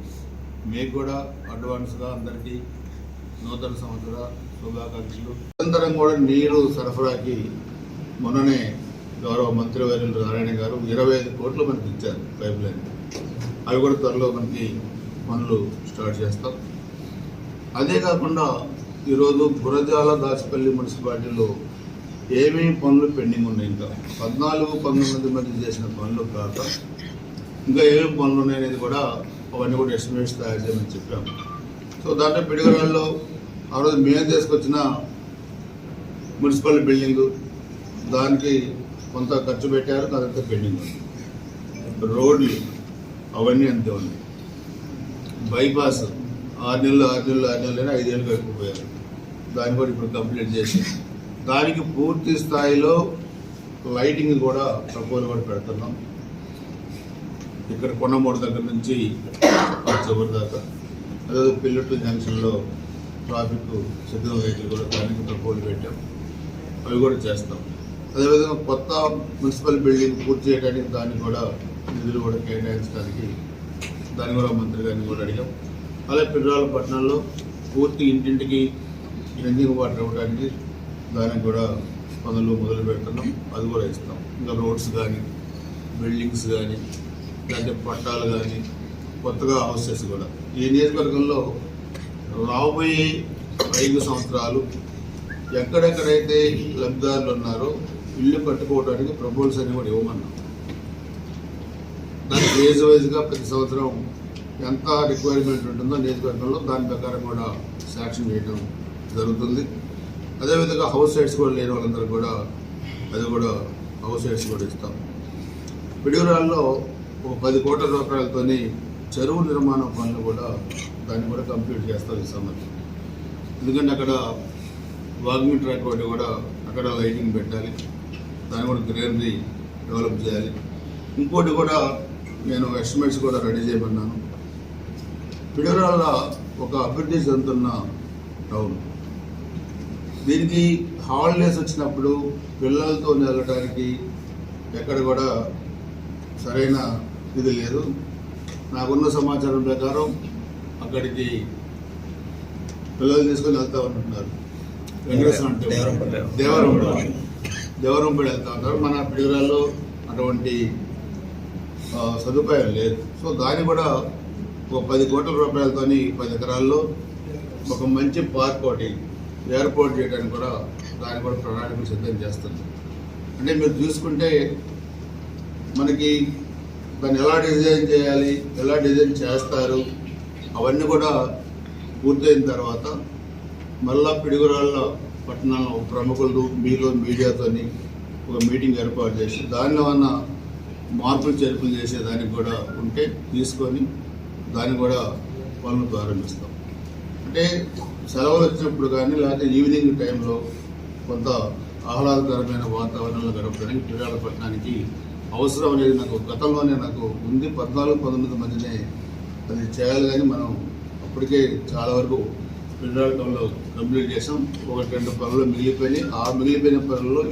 [SPEAKER 6] మీకు కూడా అడ్వాన్స్గా అందరికీ నూతన సంవత్సర శుభాకాంక్షలు. నిరంతరం కూడా నీరు సరఫరాకి మొన్ననే గౌరవ మంత్రివర్యులు నారాయణ గారు 25 కోట్లు మనకి ఇచ్చారు పైప్ లైన్. అవి కూడా త్వరలో మనకి పనులు స్టార్ట్ చేస్తాం. అదే కాకుండా ఈరోజు గురజాల దాచిపల్లి మున్సిపాలిటీలో ఏమేమి పనులు పెండింగ్ ఉన్నాయి, ఇంకా 14-19 మంది చేసిన పనులు కాక ఇంకా ఏమేమి పనులు ఉన్నాయనేది కూడా అవన్నీ కూడా ఎస్టిమేట్స్ తయారు చేయమని చెప్పాము. సో దాంట్లో పిడిగరాల్లో ఆ రోజు మేము తీసుకొచ్చిన మున్సిపల్ బిల్డింగు, దానికి కొంత ఖర్చు పెట్టారు, అదంతా పెండింగ్ ఉంది. రోడ్లు అవన్నీ అంతే ఉన్నాయి. బైపాస్ 6 నెలలు 5 ఏళ్ళు గడిపిపోయారు. దాన్ని కూడా ఇప్పుడు కంప్లీట్ చేసి దానికి పూర్తి స్థాయిలో లైటింగ్ కూడా ప్రపోజల్ కూడా పెడుతున్నాం. ఇక్కడ కొండమూడు దగ్గర నుంచి చివరి దాకా, అదే పిల్లట్టు జంక్షన్లో ట్రాఫిక్ సిగ్నల్ లైట్లు కూడా దానికి ప్రపోజల్ పెట్టాం. అవి కూడా చేస్తాం. అదేవిధంగా కొత్త మున్సిపల్ బిల్డింగ్ పూర్తి చేయడానికి దాన్ని కూడా నిధులు కూడా కేటాయించడానికి దాన్ని కూడా మంత్రి గారిని కూడా అడిగాం. అలాగే పిర్రాల పట్టణంలో పూర్తి ఇంటింటికి డ్రింకింగ్ వాటర్ ఇవ్వడానికి దానికి కూడా పనులు మొదలు పెడుతున్నాం. అది కూడా ఇస్తాం. ఇంకా రోడ్స్ కానీ, బిల్డింగ్స్ కానీ, లేకపోతే పట్టాలు కానీ, కొత్తగా హౌసెస్ కూడా ఈ నియోజకవర్గంలో రాబోయే 5 సంవత్సరాలు ఎక్కడెక్కడైతే లబ్ధిదారులు ఉన్నారో ఇల్లు కట్టుకోవడానికి ప్రపోజల్స్ అన్ని కూడా ఇవ్వమన్నాం. దానికి ఫేజ్ వైజ్గా ప్రతి సంవత్సరం ఎంత రిక్వైర్మెంట్ ఉంటుందో నియోజకవర్గంలో దాని ప్రకారం కూడా శాంక్షన్ చేయడం జరుగుతుంది. అదేవిధంగా హౌస్ సైట్స్ కూడా లేని వాళ్ళందరూ కూడా అది కూడా హౌస్ సైట్స్ కూడా ఇస్తాం. పిడుగురాల్లో ఒక 10 కోట్ల రూపాయలతోని చెరువు నిర్మాణ పనులు కూడా దాన్ని కూడా కంప్లీట్ చేస్తాం ఈ సంవత్సరం. ఎందుకంటే అక్కడ వాకింగ్ ట్రాక్ ఒకటి కూడా అక్కడ లైటింగ్ పెట్టాలి, దాన్ని కూడా గ్రీనరీ డెవలప్ చేయాలి. ఇంకోటి కూడా నేను ఎస్టిమేట్స్ కూడా రెడీ చేయమన్నాను. పిడుగురాళ్ళ ఒక అభివృద్ధి చెందుతున్న టౌన్, దీనికి హాలిడేస్ వచ్చినప్పుడు పిల్లలతో వెళ్ళడానికి ఎక్కడ కూడా సరైన ఇది లేదు. నాకున్న సమాచారం ప్రకారం అక్కడికి పిల్లలు తీసుకొని వెళ్తూ ఉంటున్నారు. వెంకటేశ్వర దేవరంపల్లి వెళ్తూ ఉంటారు. మన పిడుగురాల్లో అటువంటి సదుపాయం లేదు. సో దాన్ని కూడా ఒక 10 కోట్ల రూపాయలతోని 10 ఎకరాల్లో ఒక మంచి పార్క్ ఒకటి ఏర్పాటు చేయడానికి కూడా దాన్ని కూడా ప్రణాళికలు సిద్ధం చేస్తుంది. అంటే మీరు చూసుకుంటే మనకి దాన్ని ఎలా డిజైన్ చేయాలి, ఎలా డిజైన్ చేస్తారు, అవన్నీ కూడా పూర్తయిన తర్వాత మళ్ళా పిడుగురాళ్ళ పట్టణంలో ప్రముఖులు మీడియాతోని ఒక మీటింగ్ ఏర్పాటు చేసి దానిలో ఉన్న మార్పులు చేర్పులు చేసేదానికి కూడా ఉంటే తీసుకొని దాన్ని కూడా పనులు ప్రారంభిస్తాం. అంటే సెలవులు వచ్చినప్పుడు కానీ లేకపోతే ఈవినింగ్ టైంలో కొంత ఆహ్లాదకరమైన వాతావరణంలో గడపడానికి పిడుగురాళ్ళ పట్టణానికి అవసరం అనేది నాకు గతంలోనే నాకు ఉంది. 14-19 మధ్యనే అది చేయాలి. కానీ మనం అప్పటికే చాలా వరకు పిడుగురాళ్ళ టౌన్లో కంప్లీట్ చేసాం. 1-2 పనులు మిగిలిపోయినాయి. ఆ మిగిలిపోయిన పనుల్లో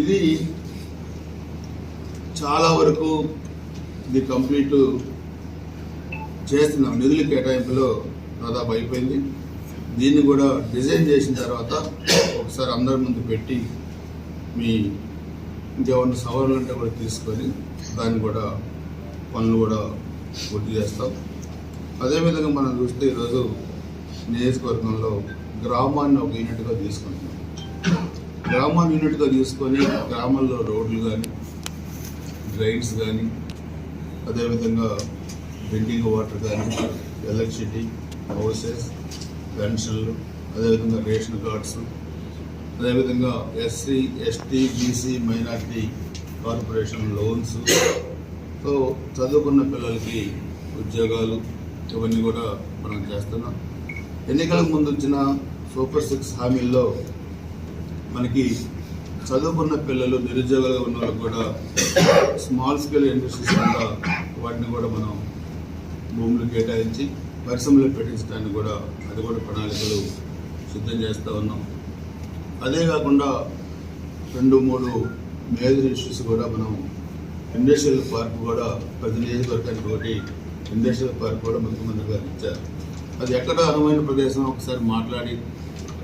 [SPEAKER 6] ఇది చాలా వరకు ఇది కంప్లీట్ చేస్తున్నాం. నిధుల కేటాయింపులో దాదాపు అయిపోయింది. దీన్ని కూడా డిజైన్ చేసిన తర్వాత ఒకసారి అందరి ముందు పెట్టి మీ ఇంకేమన్నా సవాళ్ళు అంటే కూడా తీసుకొని దాన్ని కూడా పనులు కూడా పూర్తి చేస్తాం. అదేవిధంగా మనం చూస్తే ఈరోజు నియోజకవర్గంలో గ్రామాన్ని ఒక యూనిట్గా తీసుకుంటున్నాం. గ్రామాన్ని యూనిట్గా తీసుకొని గ్రామాల్లో రోడ్లు కానీ, డ్రైన్స్ కానీ, అదేవిధంగా డ్రింకింగ్ వాటర్ కానీ, ఎలక్ట్రిసిటీ, హౌసెస్, పెన్షన్లు, అదేవిధంగా రేషన్ కార్డ్స్, అదేవిధంగా SC, ST, BC, minority corporation loans, so చదువుకున్న పిల్లలకి ఉద్యోగాలు, ఇవన్నీ కూడా మనం చేస్తున్నాం. ఎన్నికలకు ముందు వచ్చిన సూపర్ 6 హామీల్లో మనకి చదువుకున్న పిల్లలు, నిరుద్యోగులుగా ఉన్న వాళ్ళకి కూడా స్మాల్ స్కేల్ ఇండస్ట్రీస్ కింద వాటిని కూడా మనం భూములు కేటాయించి పరిశ్రమలు పెట్టించడానికి కూడా అది కూడా ప్రణాళికలు సిద్ధం చేస్తూ ఉన్నాం. అదే కాకుండా 2-3 మేజర్ ఇష్యూస్ కూడా మనం ఇండస్ట్రియల్ పార్క్ కూడా ప్రతి నియోజకవర్గానికి ఒకటి ఇండస్ట్రియల్ పార్క్ కూడా ముఖ్యమంత్రి గారు ఇచ్చారు. అది ఎక్కడ అనువైన ప్రదేశం ఒకసారి మాట్లాడి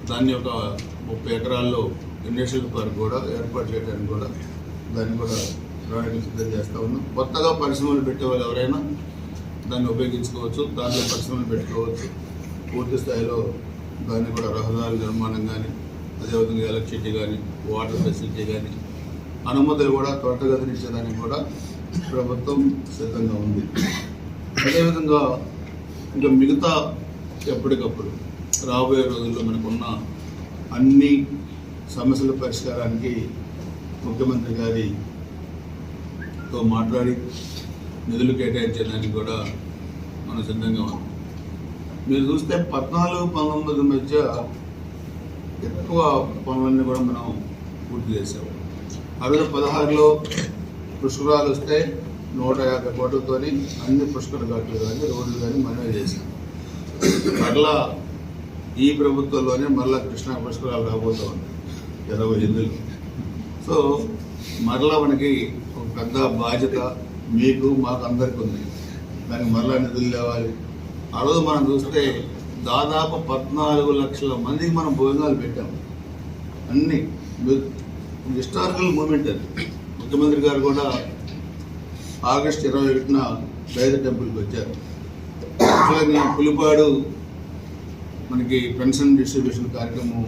[SPEAKER 6] దాన్ని ఒక 30 ఎకరాల్లో ఇండస్ట్రియల్ పార్క్ కూడా ఏర్పాటు చేయడానికి కూడా దాన్ని కూడా ప్రణాళికలు సిద్ధం చేస్తూ ఉన్నాం. కొత్తగా పరిశ్రమలు పెట్టేవాళ్ళు ఎవరైనా దాన్ని ఉపయోగించుకోవచ్చు, దాంట్లో పరిశ్రమలు పెట్టుకోవచ్చు. పూర్తి స్థాయిలో దాన్ని కూడా రహదారుల నిర్మాణం కానీ, అదేవిధంగా ఎలక్ట్రిసిటీ కానీ, వాటర్ ఫెసిలిటీ కానీ, అనుమతులు కూడా త్వరితగతిన ఇచ్చేదానికి కూడా ప్రభుత్వం సిద్ధంగా ఉంది. అదేవిధంగా ఇంకా మిగతా ఎప్పటికప్పుడు రాబోయే రోజుల్లో మనకున్న అన్ని సమస్యల పరిష్కారానికి ముఖ్యమంత్రి గారితో మాట్లాడి నిధులు కేటాయించడానికి కూడా మనం సిద్ధంగా ఉన్నాం. మీరు చూస్తే 14-19 మధ్య ఎక్కువ పనులన్నీ కూడా మనం పూర్తి చేసాము. ఆ రోజు 16లో పుష్కరాలు వస్తే 150 కోట్లతో అన్ని పుష్కర ఘాట్లు కానీ రోడ్లు కానీ మనమే చేసాం. మరలా ఈ ప్రభుత్వంలోనే మరలా కృష్ణా పుష్కరాలు రాబోతూ ఉన్నాయి 28లో. సో మరలా మనకి ఒక పెద్ద బాధ్యత మీకు మాకు అందరికీ ఉంది. దానికి మరలా నిధులు లేవాలి. ఆ రోజు మనం చూస్తే దాదాపు 14 లక్షల మందికి మనం భోజనాలు పెట్టాము. అన్ని హిస్టారికల్ మూమెంట్ అది. ముఖ్యమంత్రి గారు కూడా ఆగస్టు 21న దైద టెంపుల్కి వచ్చారు. అట్లాగే పులిపాడు మనకి పెన్షన్ డిస్ట్రిబ్యూషన్ కార్యక్రమం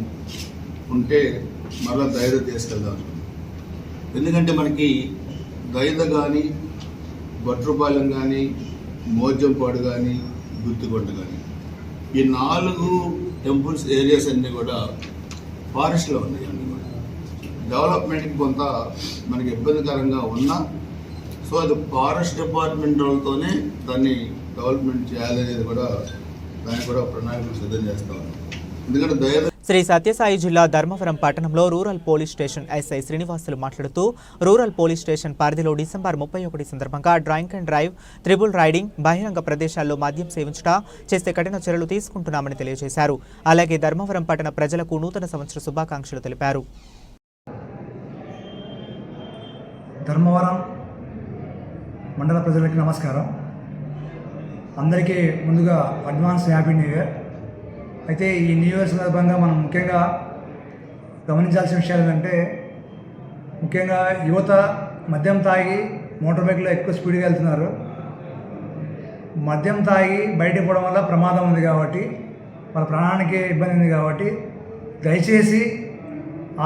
[SPEAKER 6] ఉంటే మరలా దైద తీసుకెళ్దాం. ఎందుకంటే మనకి దైద కానీ భట్రుపాలెం కానీ మోజంపాడు కానీ గుత్తికొండ కానీ ఈ 4 టెంపుల్స్ ఏరియాస్ అన్నీ కూడా ఫారెస్ట్లో ఉన్నాయి. అన్నీ కూడా డెవలప్మెంట్కి కొంత మనకి ఇబ్బందికరంగా ఉన్నా సో అది ఫారెస్ట్ డిపార్ట్మెంట్ వాళ్ళతోనే దాన్ని డెవలప్మెంట్ చేయాలనేది కూడా దాన్ని కూడా ప్రణాళికలు సిద్ధం చేస్తా ఉన్నాం. ఎందుకంటే
[SPEAKER 1] శ్రీ సత్యసాయి జిల్లా ధర్మవరం పట్టణంలో rural police station SI Srinivasulu మాట్లాడుతూ రూరల్ పోలీస్ స్టేషన్ పరిధిలో డిసెంబర్ 31 సందర్భంగా drink and drive, triple riding, బహిరంగ ప్రదేశాల్లో మద్యం సేవించుట చేస్తే కఠిన చర్యలు తీసుకుంటున్నామని తెలియజేశారు. అలాగే ధర్మవరం పట్టణ ప్రజలకు నూతన సంవత్సర శుభాకాంక్షలు తెలిపారు.
[SPEAKER 7] ధర్మవరం మండల ప్రజలకి నమస్కారం. అందరికీ ముందుగా అడ్వాన్స్ హ్యాపీ న్యూ ఇయర్. అయితే ఈ న్యూ ఇయర్ సందర్భంగా మనం ముఖ్యంగా గమనించాల్సిన విషయాలు ఏంటంటే ముఖ్యంగా యువత మద్యం తాగి మోటార్ బైక్లో ఎక్కువ స్పీడ్గా వెళ్తున్నారు. మద్యం తాగి బయటికి పోవడం వల్ల ప్రమాదం ఉంది కాబట్టి వాళ్ళ ప్రాణానికి ఇబ్బంది ఉంది కాబట్టి దయచేసి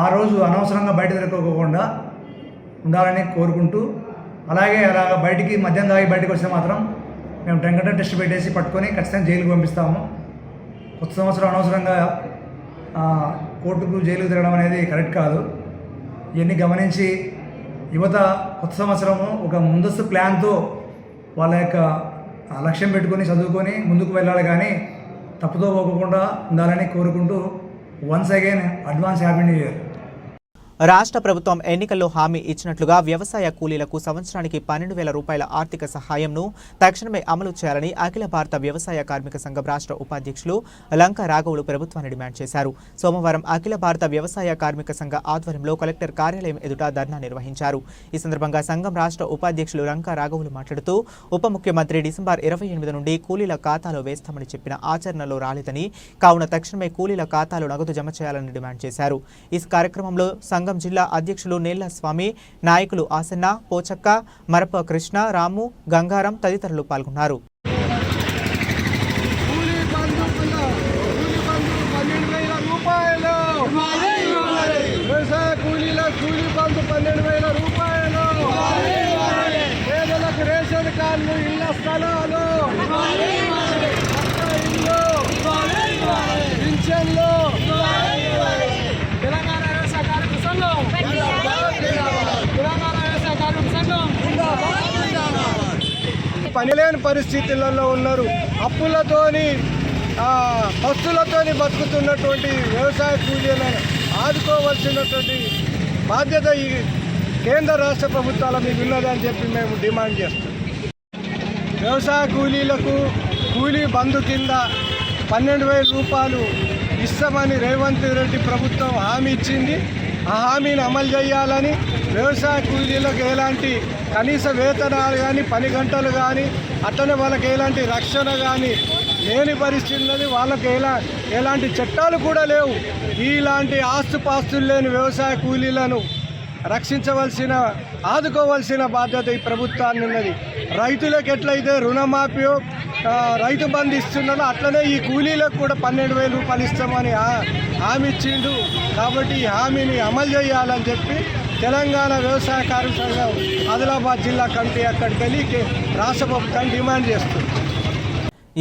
[SPEAKER 7] ఆ రోజు అనవసరంగా బయట తిరగకోకుండా ఉండాలని కోరుకుంటూ అలాగే బయటికి మద్యం తాగి బయటకు వస్తే మాత్రం మేము టెంకట టెస్ట్ పెట్టేసి పట్టుకొని ఖచ్చితంగా జైలుకు పంపిస్తాము. కొత్త సంవత్సరం అనవసరంగా కోర్టుకు జైలుకు తిరగడం అనేది కరెక్ట్ కాదు. ఇవన్నీ గమనించి యువత కొత్త సంవత్సరము ఒక ముందస్తు ప్లాన్తో వాళ్ళ యొక్క లక్ష్యం పెట్టుకొని చదువుకొని ముందుకు వెళ్ళాలి, కానీ తప్పుతో పోకుండా ఉండాలని కోరుకుంటూ once again advance happy new year.
[SPEAKER 1] రాష్ట్ర ప్రభుత్వం ఎన్నికల్లో హామీ ఇచ్చినట్లుగా వ్యవసాయ కూలీలకు సంవత్సరానికి 12,000 రూపాయల ఆర్థిక సహాయంను తక్షణమే అమలు చేయాలని అఖిల భారత వ్యవసాయ కార్మిక సంఘం రాష్ట్ర ఉపాధ్యక్షులు లంక రాఘవులు ప్రభుత్వాన్ని డిమాండ్ చేశారు. సోమవారం అఖిల భారత వ్యవసాయ కార్మిక సంఘ ఆధ్వర్యంలో కలెక్టర్ కార్యాలయం ఎదుట ధర్నా నిర్వహించారు. ఈ సందర్భంగా సంఘం రాష్ట్ర ఉపాధ్యక్షులు లంక రాఘవులు మాట్లాడుతూ ఉప ముఖ్యమంత్రి డిసెంబర్ 28 నుండి కూలీల ఖాతాలో వేస్తామని చెప్పిన ఆచరణలో రాలేదని, కావున తక్షణమే కూలీల ఖాతాలో నగదు జమ చేయాలని డిమాండ్ చేశారు. ఈ కార్యక్రమంలో సంఘం జిల్లా అధ్యక్షులు నేళ్ల స్వామి, నాయకులు ఆసన్న, పోచక్క, మరప కృష్ణ, రాము, గంగారం తదితరులు పాల్గొన్నారు.
[SPEAKER 8] పనిలేని పరిస్థితులలో ఉన్నారు. అప్పులతోని పస్తులతోని బతుకుతున్నటువంటి వ్యవసాయ కూలీలను ఆదుకోవాల్సినటువంటి బాధ్యత ఈ కేంద్ర రాష్ట్ర ప్రభుత్వాల మీద ఉన్నదని చెప్పి మేము డిమాండ్ చేస్తున్నాం. వ్యవసాయ కూలీలకు కూలీ బంధు కింద 12,000 రూపాయలు ఇస్తామని రేవంత్ రెడ్డి ప్రభుత్వం హామీ ఇచ్చింది. ఆ హామీని అమలు చేయాలని, వ్యవసాయ కూలీలకు ఎలాంటి కనీస వేతనాలు కానీ, పని గంటలు కానీ, అట్లనే వాళ్ళకి ఎలాంటి రక్షణ కానీ లేని పరిస్థితి ఉన్నది. వాళ్ళకి ఎలాంటి చట్టాలు కూడా లేవు. ఇలాంటి ఆస్తుపాస్తులు లేని వ్యవసాయ కూలీలను రక్షించవలసిన, ఆదుకోవాల్సిన బాధ్యత ఈ ప్రభుత్వాన్ని ఉన్నది. రైతులకు ఎట్లయితే రుణమాఫీ రైతు బంధు ఇస్తున్నారో అట్లనే ఈ కూలీలకు కూడా 12,000 రూపాయలు ఇస్తామని హామీ ఇచ్చిండు. కాబట్టి ఈ హామీని అమలు చేయాలని చెప్పి తెలంగాణ వ్యవసాయ కార్మిక సంఘం ఆదిలాబాద్ జిల్లా కమిటీ అక్కడికి వెళ్ళి రాష్ట్ర ప్రభుత్వాన్ని డిమాండ్ చేస్తుంది.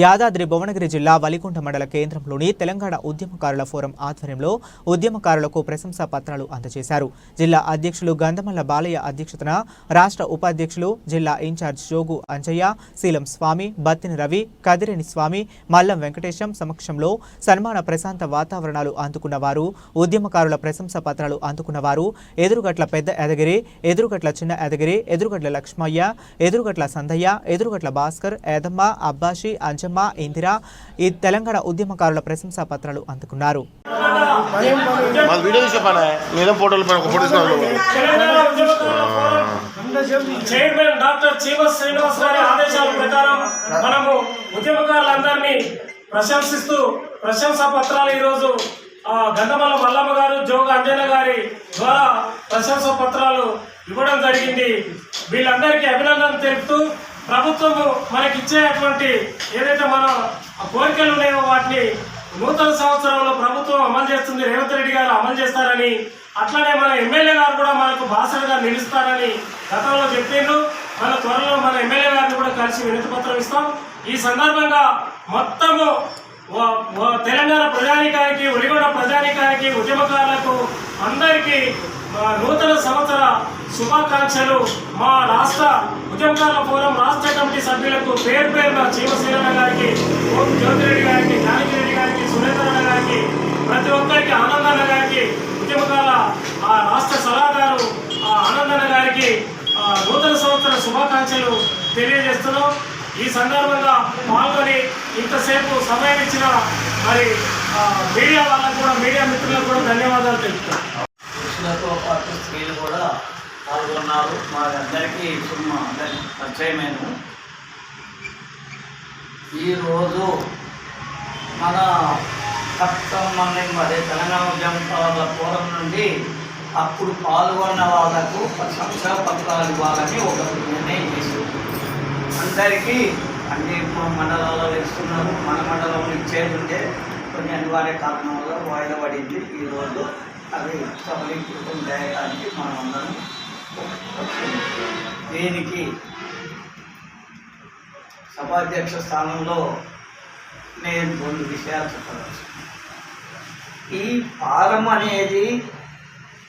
[SPEAKER 1] యాదాద్రి భువనగిరి జిల్లా వలికొండ మండల కేంద్రంలోని తెలంగాణ ఉద్యమకారుల ఫోరం ఆధ్వర్యంలో ఉద్యమకారులకు ప్రశంసా పత్రాలు అందజేశారు. జిల్లా అధ్యక్షులు గంధమల్ల బాలయ్య అధ్యక్షతన రాష్ట్ర ఉపాధ్యక్షులు జిల్లా ఇన్ఛార్జ్ జోగు అంజయ్య, శీలం స్వామి, బత్తిని రవి, కదిరేని స్వామి, మల్లం వెంకటేశం సమక్షంలో సన్మాన ప్రశాంత వాతావరణాలు అందుకున్న వారు, ఉద్యమకారుల ప్రశంసా పత్రాలు అందుకున్న వారు ఎదురుగట్ల పెద్ద యాదగిరి, ఎదురుగట్ల చిన్న యాదగిరి, ఎదురుగట్ల లక్ష్మయ్య, ఎదురుగట్ల సందయ్య, ఎదురుగట్ల భాస్కర్, ఏదమ్మ, అబ్బాషి, అంజమ్మ, ఇందిరా ఈ తెలంగాణ ఉద్యమకారుల ప్రశంసా పత్రాలు అందుకున్నారు.
[SPEAKER 9] చైర్మన్ డాక్టర్ చీమస్ శ్రీనివాస్ గారి ఆదేశాల ప్రకారం మనము ఉద్యమకారులందరినీ ప్రశంసిస్తూ ప్రశంసా పత్రాలు ఈరోజు గంధమల్ల మల్లమ్మ గారు, జోగ అంజన గారి ద్వారా ప్రశంసా పత్రాలు ఇవ్వడం జరిగింది. వీళ్ళందరికీ అభినందనలు తెలుపుతూ ప్రభుత్వము మనకిచ్చేటువంటి ఏదైతే మన కోరికలు ఉన్నాయో వాటిని నూతన సంవత్సరంలో ప్రభుత్వం అమలు చేస్తుంది. రేవంత్ రెడ్డి గారు అమలు చేస్తారని, అట్లనే మన ఎమ్మెల్యే గారు కూడా మనకు బాసటగా నిలుస్తారని గతంలో చెప్పిండ్రు. మన త్వరలో మన ఎమ్మెల్యే గారిని కూడా కలిసి వినతి పత్రం ఇస్తాం. ఈ సందర్భంగా మొత్తము తెలంగాణ ప్రజానీకానికి, ఒలిగొండ ప్రజానీకానికి, ఉద్యమకారులకు అందరికీ నూతన సంవత్సర శుభాకాంక్షలు. మా రాష్ట్ర ఉద్యమకారుల ఫోరం రాష్ట్ర కమిటీ సభ్యులకు పేరు పేరున చీమశీలన్న గారికి, ఓం జ్యోతిరెడ్డి గారికి, జానకిరెడ్డి గారికి, సురేంద్రన్న గారికి, ప్రతి ఒక్కరికి, ఆనందన్న గారికి, ఉద్యమకారుల రాష్ట్ర సలహాదారు ఆనందన్న గారికి నూతన సంవత్సర శుభాకాంక్షలు తెలియజేస్తున్నాం. ఈ సందర్భంగా పాల్గొని ఇంతసేపు సమయం ఇచ్చిన మరి మీడియా వాళ్ళకు కూడా, మీడియా మిత్రులకు కూడా ధన్యవాదాలు తెలుపుతాం.
[SPEAKER 2] పురుషులతో పాటు స్త్రీలు కూడా పాల్గొన్నారు. మాకందరికీ పరిచయమైన ఈరోజు మన అదే తెలంగాణ ఉద్యమకారుల ఫోరం నుండి అప్పుడు పాల్గొన్న వాళ్లకు ప్రశంసా పత్రాలు ఇవ్వాలని ఒక నిర్ణయం చేసింది. అందరికీ అన్ని మండలాల్లో వేస్తున్నారు. మన మండలంలో ఇచ్చేది ఉంటే కొన్ని అనివార్య కారణం వల్ల వాయిదా పడింది. ఈరోజు అది సఫలీకృతం చేయడానికి మనం అందరం దీనికి సభాధ్యక్ష స్థానంలో నేను 2 విషయాలు చెప్పవచ్చు. ఈ ఫారం అనేది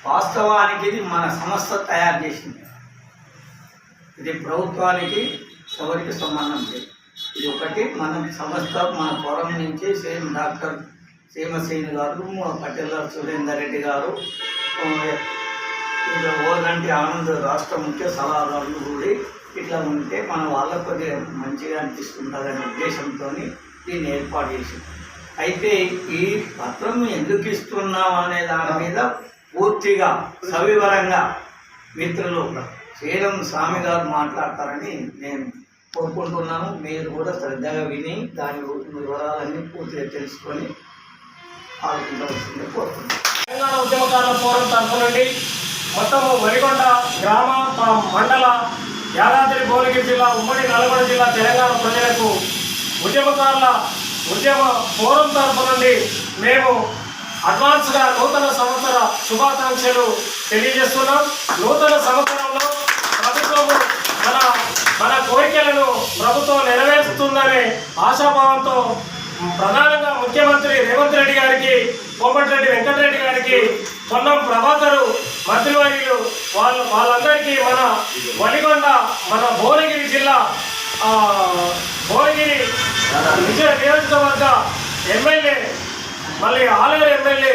[SPEAKER 2] వాస్తవానికి ఇది మన సంస్థ తయారు చేసింది. ఇది ప్రభుత్వానికి ఎవరికి సంబంధం లేదు. ఇది ఒకటి మన సంస్థ, మన ఫోరం నుంచి సేమ్ డాక్టర్ సీమశ్రీని గారు, పటేల్ సురేందర్ రెడ్డి గారు, ఇంకా ఓదంటి ఆనంద్ రాష్ట్ర ముఖ్య సలహాదారులు కూడా ఇట్లా ఉంటే మన వాళ్ళకు కొద్దిగా మంచిగా అనిపిస్తుంటుందనే ఉద్దేశంతో దీన్ని ఏర్పాటు చేసింది. అయితే ఈ పత్రం ఎందుకు ఇస్తున్నాం అనే దాని మీద పూర్తిగా సవివరంగా మిత్రులు శీలం స్వామి గారు మాట్లాడతారని నేను కోరుకుంటున్నాను. మీరు కూడా శ్రద్ధగా విని దాని వివరాలన్నీ పూర్తిగా తెలుసుకొని ఆలోచించవలసింది కోరుకుంటున్నాను.
[SPEAKER 9] తెలంగాణ ఉద్యమకారుల ఫోరం తరఫు నుండి మొత్తము వలిగొండ గ్రామ, మండల, యాదాద్రి భువనగిరి జిల్లా, ఉమ్మడి నల్గొండ జిల్లా తెలంగాణ ప్రజలకు ఉద్యమకారుల ఉద్యమ ఫోరం తరఫు నుండి మేము అడ్వాన్స్గా నూతన సంవత్సర శుభాకాంక్షలు తెలియజేస్తున్నాం. నూతన సంవత్సరంలో ప్రభుత్వము మన కోరికలను ప్రభుత్వం నెరవేరుస్తుందనే ఆశాభావంతో ప్రధానంగా ముఖ్యమంత్రి రేవంత్ రెడ్డి గారికి, కోమటిరెడ్డి వెంకటరెడ్డి గారికి, పొన్నం ప్రభాకరు మంత్రివర్యులు వాళ్ళందరికీ మన వలిగొండ, మన భువనగిరి జిల్లా, భువనగిరి నియోజకవర్గ ఎమ్మెల్యే, మళ్ళీ ఆలేరు ఎమ్మెల్యే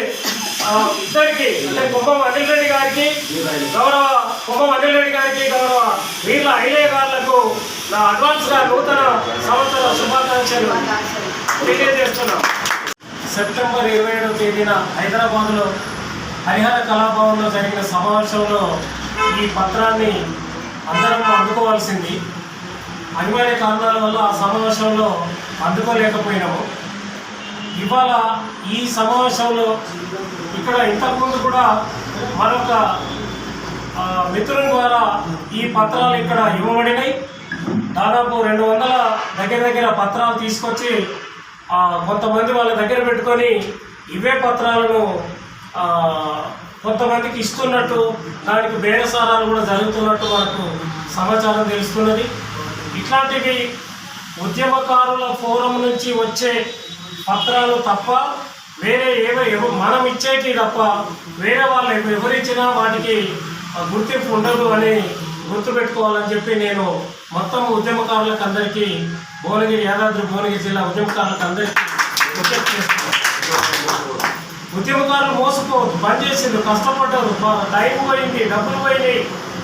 [SPEAKER 9] ఇద్దరికి, అంటే కుంభం అనిల్ రెడ్డి గారికి, గౌరవ వీళ్ళ ఐలయ్య గారులకు నా అడ్వాన్స్గా నూతన సంవత్సర శుభాకాంక్షలు తెలియజేస్తున్నాం. సెప్టెంబర్ 27వ తేదీన హైదరాబాద్లో హరిహర కళాభవన్లో జరిగిన సమావేశంలో ఈ పత్రాన్ని అందరం అందుకోవాల్సింది. అనివార్య కారణాల వల్ల ఆ సమావేశంలో అందుకోలేకపోయినాము. ఇవాళ ఈ సమావేశంలో ఇక్కడ ఇంతకుముందు కూడా మరొక మిత్రుల ద్వారా ఈ పత్రాలు ఇక్కడ ఇవ్వబడినాయి. దాదాపు 200 దగ్గర పత్రాలు తీసుకొచ్చి కొంతమంది వాళ్ళ దగ్గర పెట్టుకొని ఇవే పత్రాలను కొంతమందికి ఇస్తున్నట్టు, దానికి బేరసారాలు కూడా జరుగుతున్నట్టు మనకు సమాచారం తెలుస్తున్నది. ఇట్లాంటివి ఉద్యమకారుల ఫోరం నుంచి వచ్చే పత్రాలు తప్ప వేరే మనం ఇచ్చేటి తప్ప వేరే వాళ్ళు ఎవరిచ్చినా వాటికి గుర్తింపు ఉండదు అని గుర్తుపెట్టుకోవాలని చెప్పి నేను మొత్తం ఉద్యమకారులకు అందరికీ యాదాద్రి భువనగిరి జిల్లా ఉద్యమకారులకు అందరికీ విజ్ఞప్తి చేస్తున్నాను. ఉద్యమకారులు మోసపోవద్దు, పనిచేసిండ్రు, కష్టపడ్డారు, టైం పోయింది, డబ్బులు పోయినాయి,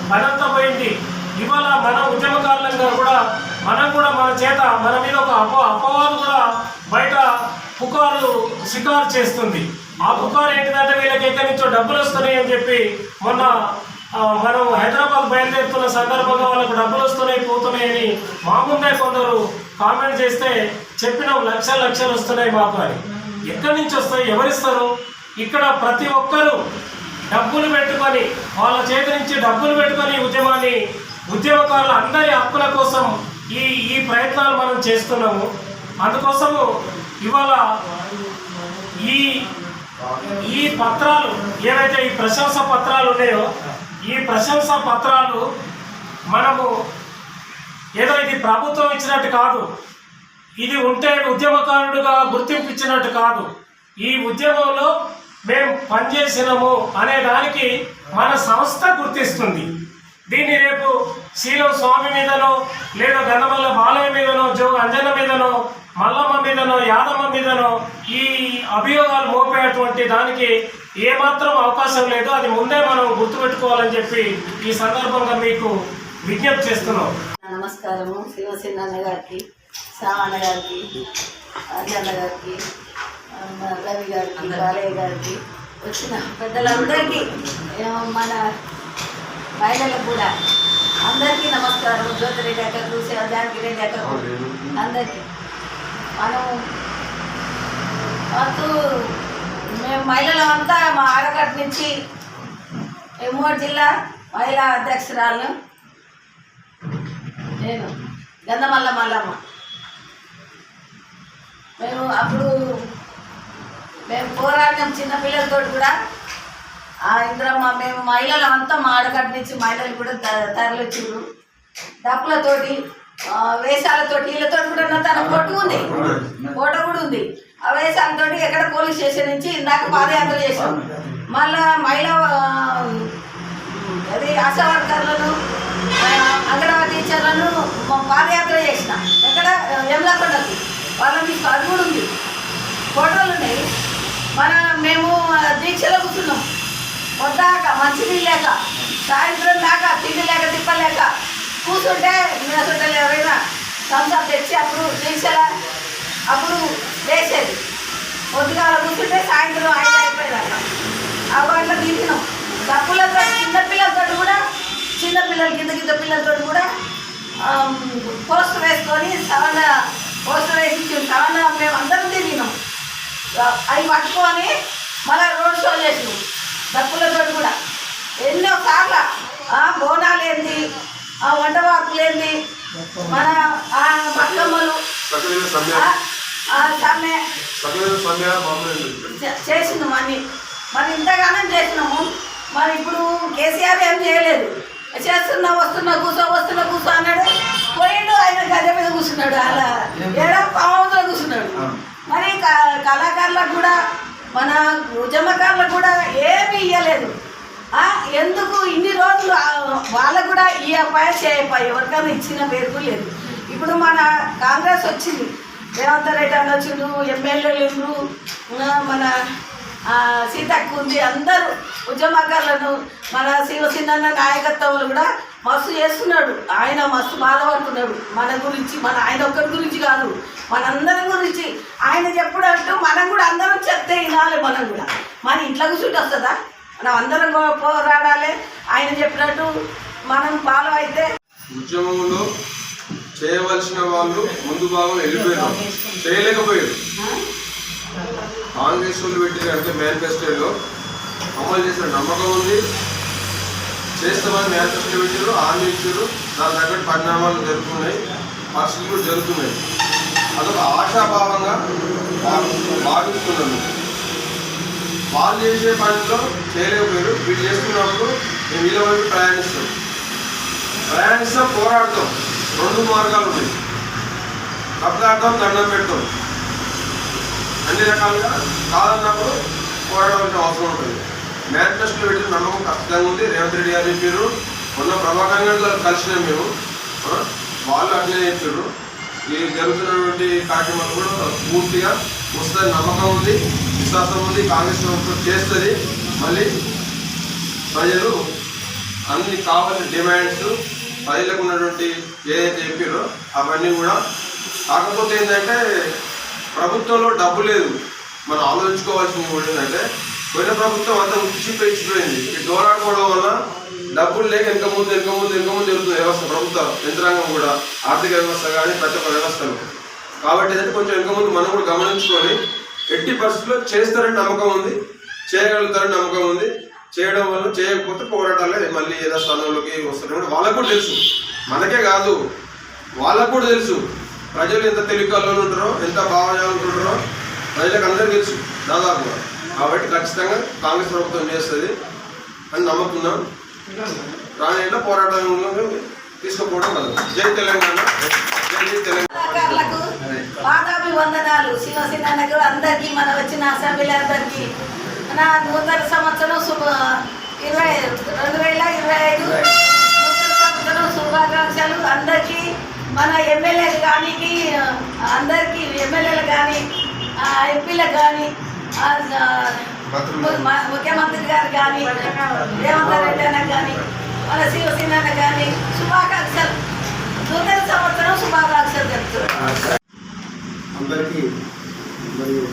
[SPEAKER 9] పనంతా పోయింది. ఇవాళ మన ఉద్యమకారులంగా కూడా మన చేత మన మీద ఒక అపవాదు కూడా బయట పుకారు షికారు చేస్తుంది. ఆ పుకారు ఏంటిదంటే వీళ్ళకి ఎక్కడి నుంచో డబ్బులు వస్తున్నాయి అని చెప్పి మొన్న మనం హైదరాబాద్ బయలుదేరుతున్న సందర్భంగా వాళ్ళకు డబ్బులు వస్తున్నాయి పోతున్నాయని మా ముందే కొందరు కామెంట్ చేస్తే చెప్పినాం లక్షలు వస్తున్నాయి మాకు అని. ఎక్కడి నుంచి వస్తాయి, ఎవరిస్తారు? ఇక్కడ ప్రతి ఒక్కరూ డబ్బులు పెట్టుకొని వాళ్ళ చేతి నుంచి డబ్బులు పెట్టుకొని ఉద్యమకారుల అందరి హక్కుల కోసం ఈ ప్రయత్నాలు మనం చేస్తున్నాము. అందుకోసము ఇవాళ ఈ పత్రాలు ఏవైతే ఈ ప్రశంసా పత్రాలు ఉన్నాయో ఈ ప్రశంసా పత్రాలు మనము ఏదో ఇది ప్రభుత్వం ఇచ్చినట్టు కాదు, ఇది ఉంటే ఉద్యమకారుడుగా గుర్తింపు ఇచ్చినట్టు కాదు. ఈ ఉద్యమంలో మేము పనిచేసినాము అనే దానికి మన సంస్థ గుర్తిస్తుంది. దీన్ని రేపు శీలం స్వామి మీదనో లేదా గంధమల్ల బాలయ్య మీదనో జోగ అంజన్న మీదనో మల్లమ్మ మీదనో యాదమ్మ మీదనో ఈ అభియోగాలు మోపేటువంటి దానికి ఏమాత్రం అవకాశం లేదు. అది ముందే మనం గుర్తుపెట్టుకోవాలని చెప్పి ఈ సందర్భంగా మీకు విజ్ఞప్తి చేస్తున్నాం.
[SPEAKER 10] నమస్కారము శివసేన గారికి, సావన్న గారికి, అంజన్న గారికి, రవి గారికి, బాలయ్య గారికి, వచ్చిన పెద్దలందరికీ, మన మహిళలకు కూడా అందరికీ నమస్కారం. జ్యోతిరెడ్డి అక్కకు, జానకి రెడ్డి అక్కకు అందరికీ మేము మహిళలంతా మా ఆడకట్టు నుంచి ఎమ్మూరు జిల్లా మహిళా అధ్యక్షురాలను నేను గంధమల్ల మల్లమ్మ. మేము పోరాటం చిన్నపిల్లలతో కూడా ఇంద్రమ్మ మేము మహిళలు అంతా మా ఆడకట్టు నుంచి మహిళలు కూడా తరలిచ్చారు. డప్పులతోటి వేషాలతోటి వీళ్ళతో కూడా తన ఫోటో కూడా ఉంది. ఆ వేషాలతోటి ఎక్కడ పోలీస్ స్టేషన్ నుంచి ఇందాక పాదయాత్ర చేసాం. మళ్ళా మహిళా అది ఆశా వర్కర్లను అంగన్వాడీ టీచర్లను పాదయాత్ర చేసిన ఎక్కడ యమలాకొండకి వాళ్ళకి అది కూడా ఉంది, ఫోటోలు ఉన్నాయి. మేము దీక్షలో కూర్చున్నాం. పొద్దాక మంచినీళ్ళు లేక, సాయంత్రం దాకా తిండి లేక తిప్పలేక కూర్చుంటే నిలసొట్టలు ఎవరైనా సంసారం తెచ్చి అప్పుడు వేసేది. పొద్దుగాల కూర్చుంటే సాయంత్రం 5 అయిపోయేదాకా అట్లా తింటున్నాం. తప్పులతో చిన్నపిల్లలతో కూడా కింద పిల్లలతో కూడా పోస్టర్ వేసుకొని పోస్టర్ వేసి మేము అందరం తిరిగినాం. అవి పట్టుకొని మళ్ళీ రోడ్ షో చేసినాం. డప్పులతో కూడా ఎన్నో సార్లు బోనాలు ఏంది, వంటవాకులు ఏంది, మన బతుకమ్మలు చేసినాము అన్నీ. మరి ఇంతగానో చేసినాము. మరి ఇప్పుడు కేసీఆర్ ఏం చేయలేదు. వస్తున్నా కూర్చో అన్నాడు. పోయిండు, ఆయన గద్దె మీద కూర్చున్నాడు. అలా పావులో కూర్చున్నాడు. మరి కళాకారులకు కూడా మన ఉద్యమకారులకు కూడా ఏమీ ఇవ్వలేదు. ఎందుకు ఇన్ని రోజులు వాళ్ళకు కూడా ఈ అబ్బాయి చేయపాయి ఎవరికైనా ఇచ్చిన పేరు లేదు. ఇప్పుడు మన కాంగ్రెస్ వచ్చింది, రేవంత్ రెడ్డి అనొచ్చుడు, ఎమ్మెల్యేలు, మన సీతక్క ఉంది, అందరూ ఉద్యమకారులను మన శివసేన నాయకత్వంలో కూడా మస్తు చేస్తున్నాడు. ఆయన మస్తు బాధపడుతున్నాడు మన గురించి. ఆయన ఒక్కరి గురించి కాదు, మనందరి గురించి ఆయన చెప్పడంటూ మనం కూడా అందరం చెప్తే వినాలి. మనం కూడా మన ఇంట్లో కూర్చుంటే వస్తుందా? మనం అందరం పోరాడాలి. ఆయన చెప్పినట్టు మనం ఫాలో అయితే.
[SPEAKER 11] ఉద్యమంలో చేయవలసిన వాళ్ళు ముందు భాగం వెళ్ళిపోయారు, చేయలేకపోయారు. కాంగ్రెస్ వాళ్ళు పెట్టిన అంటే మేనిఫెస్టోలో అమలు చేసిన నమ్మకం ఉంది, చేస్తామని మేనిఫెస్టో పెట్టారు, హామీ ఇచ్చారు. దాని తగ్గట్టు పరిణామాలు జరుగుతున్నాయి, పరిస్థితులు కూడా జరుగుతున్నాయి. అదొక ఆశాభావంగా భావిస్తున్నాను. వాళ్ళు చేసే పనిలో చేయలేకపోయారు, వీళ్ళు చేస్తున్నప్పుడు మేము వీళ్ళ వైపు ప్రయాణిస్తాం, పోరాడతాం. 2 మార్గాలు ఉన్నాయి. రక్తార్థం దండం పెడతాం. అన్ని రకాలుగా కాదన్నప్పుడు పోరాడాల్సిన అవసరం ఉంటుంది. మేనిఫెస్టోలో పెట్టిన నమ్మకం ఖచ్చితంగా ఉంది. రేవంత్ రెడ్డి గారు చెప్పారు, మొన్న ప్రభాకర్ గారు కలిసినాం మేము, వాళ్ళు అట్లనే చెప్పారు. ఈ జరుగుతున్నటువంటి కార్యక్రమాలు కూడా పూర్తిగా వస్తుంది నమ్మకం ఉంది, విశ్వాసం ఉంది. కాంగ్రెస్ ప్రభుత్వం చేస్తుంది. మళ్ళీ ప్రజలు అన్ని కావాల్సిన డిమాండ్స్ ప్రజలకు ఉన్నటువంటి ఏదైతే చెప్పారో అవన్నీ కూడా. కాకపోతే ఏంటంటే ప్రభుత్వంలో డబ్బు లేదు. మనం ఆలోచించుకోవాల్సింది కూడా ఏంటంటే పోయిన ప్రభుత్వం అంతా ఉచ్చిపోయింది. ఈ దోరాడుకోవడం వల్ల డబ్బులు లేక వెనక ముందు జరుగుతుంది వ్యవస్థ, ప్రభుత్వ యంత్రాంగం కూడా, ఆర్థిక వ్యవస్థ కానీ ప్రతి ఒక్క వ్యవస్థలు. కాబట్టి ఏంటంటే కొంచెం వెనక ముందు మనం కూడా గమనించుకొని ఎట్టి పరిస్థితుల్లో చేస్తారని నమ్మకం ఉంది, చేయగలుగుతారని నమ్మకం ఉంది. చేయడం వల్ల చేయకపోతే పోరాటాలే మళ్ళీ ఏదో స్థానంలోకి వస్తారు. వాళ్ళకు కూడా తెలుసు, మనకే కాదు వాళ్ళకు కూడా తెలుసు ప్రజలు ఎంత తెలివికల్లో ఉంటారో, ఎంత భావజాలు ఉంటారో ప్రజలకు అందరికీ తెలుసు దాదాపుగా. కాబట్టి ఖచ్చితంగా కాంగ్రెస్ ప్రభుత్వం చేస్తుంది అని నమ్ముతున్నాం. రాణిలో పోరాటంలో తీసుకుపోవడం కాదు. జై తెలంగాణ, జై తెలంగాణ.
[SPEAKER 10] పాదాభివందనాలు శివసేనకు అందరికీ, మన వచ్చిన అసెంబ్లీలందరికీ నా నూతన సంవత్సరం 2025 నూతన సంవత్సరం శుభాకాంక్షలు అందరికీ. మన ఎమ్మెల్యేలు కానీ, అందరికీ ఎమ్మెల్యేలు కానీ, ఎంపీలకు కానీ, ముఖ్యమంత్రి గారు కానీ, రేవంత్ రెడ్డి అన్న కానీ, మన శివసేన కానీ శుభాకాంక్షలు, నూతన సంవత్సరం శుభాకాంక్షలు చెప్తున్నారు
[SPEAKER 12] అందరికీ. మరియు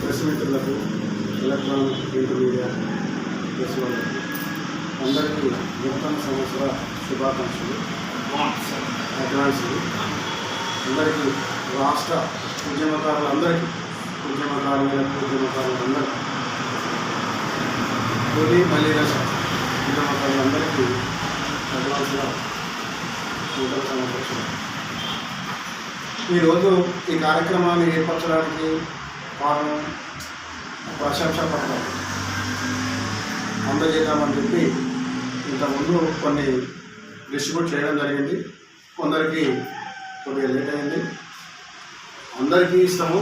[SPEAKER 12] ప్రెస్ మిత్రులకు, ఎలక్ట్రానిక్ ప్రింట్ మీడియా ప్రెస్ వాళ్ళకు అందరికీ నూతన సంవత్సర శుభాకాంక్షలు, అడ్వాన్సులు. అందరికీ రాష్ట్ర ఉద్యమకారులందరికీ, ఉద్యమకారులందరికీ, తొలి మళ్ళీ ఉద్యమకారులందరికీ అడ్వాన్స్గా నూతన సంవత్సరం. ఈరోజు ఈ కార్యక్రమాన్ని ఏర్పరచడానికి కారణం ప్రశంసా పత్రం అందజేద్దామని చెప్పి ఇంతకుముందు కొన్ని డిస్ట్రిబ్యూట్ చేయడం జరిగింది. కొందరికి కొద్దిగా లేట్ అయింది. అందరికీ ఇస్తాము.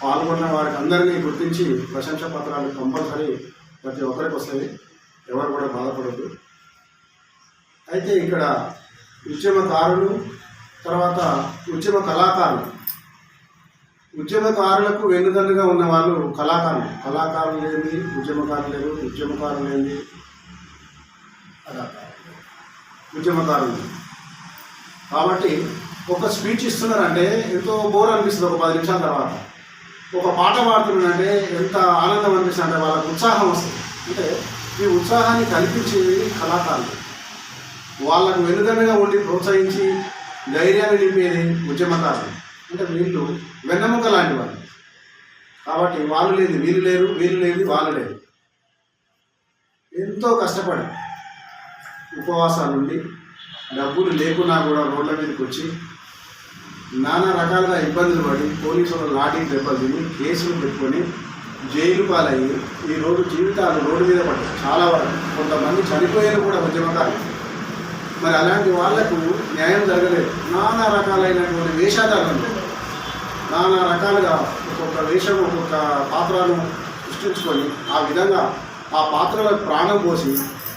[SPEAKER 12] పాల్గొన్న వారికి అందరినీ గుర్తించి ప్రశంసా పత్రాలు కంపల్సరీ ప్రతి ఒక్కరికి వస్తాయి. ఎవరు కూడా బాధపడద్దు. అయితే ఇక్కడ ఉద్యమకారులు, తర్వాత ఉద్యమ కళాకారులు, ఉద్యమకారులకు వెన్నుదన్నుగా ఉన్న వాళ్ళు కళాకారులు లేని ఉద్యమకారులు లేరు, ఉద్యమకారులు లేని ఉద్యమకారులు. కాబట్టి ఒక స్పీచ్ ఇస్తున్నారంటే ఎంతో బోర్ అనిపిస్తుంది. ఒక 10 నిమిషాల తర్వాత ఒక పాట పాడుతున్నారంటే ఎంత ఆనందం అనిపిస్తుంది అంటే వాళ్ళకు ఉత్సాహం వస్తుంది. అంటే ఈ ఉత్సాహాన్ని కల్పించేది కళాకారులు. వాళ్ళకు వెన్నుదన్నుగా ఉండి ప్రోత్సహించి ధైర్యాన్ని నింపేది ఉద్యమకారులు. అంటే వీళ్ళు వెన్నెముక లాంటి వాళ్ళు. కాబట్టి వాళ్ళు లేదు వీళ్ళు లేరు, వీళ్ళు లేదు వాళ్ళు లేరు. ఎంతో కష్టపడి ఉపవాసాలు ఉండి డబ్బులు లేకున్నా కూడా రోడ్ల మీదకి వచ్చి నానా రకాలుగా ఇబ్బందులు పడి పోలీసులు లాఠీ దెబ్బలు తిని కేసులు పెట్టుకొని జైలు పాలయ్యి ఈరోజు జీవితాలు రోడ్డు మీద పడ్డాయి. చాలా వరకు కొంతమంది చనిపోయారు కూడా ఉద్యమకారులు. మరి అలాంటి వాళ్లకు న్యాయం జరగలేదు. నానా రకాలైనటువంటి వేషాధారణలు, నానా రకాలుగా ఒక్కొక్క వేషం, ఒక్కొక్క పాత్రను సృష్టించుకొని ఆ విధంగా ఆ పాత్రలకు ప్రాణం పోసి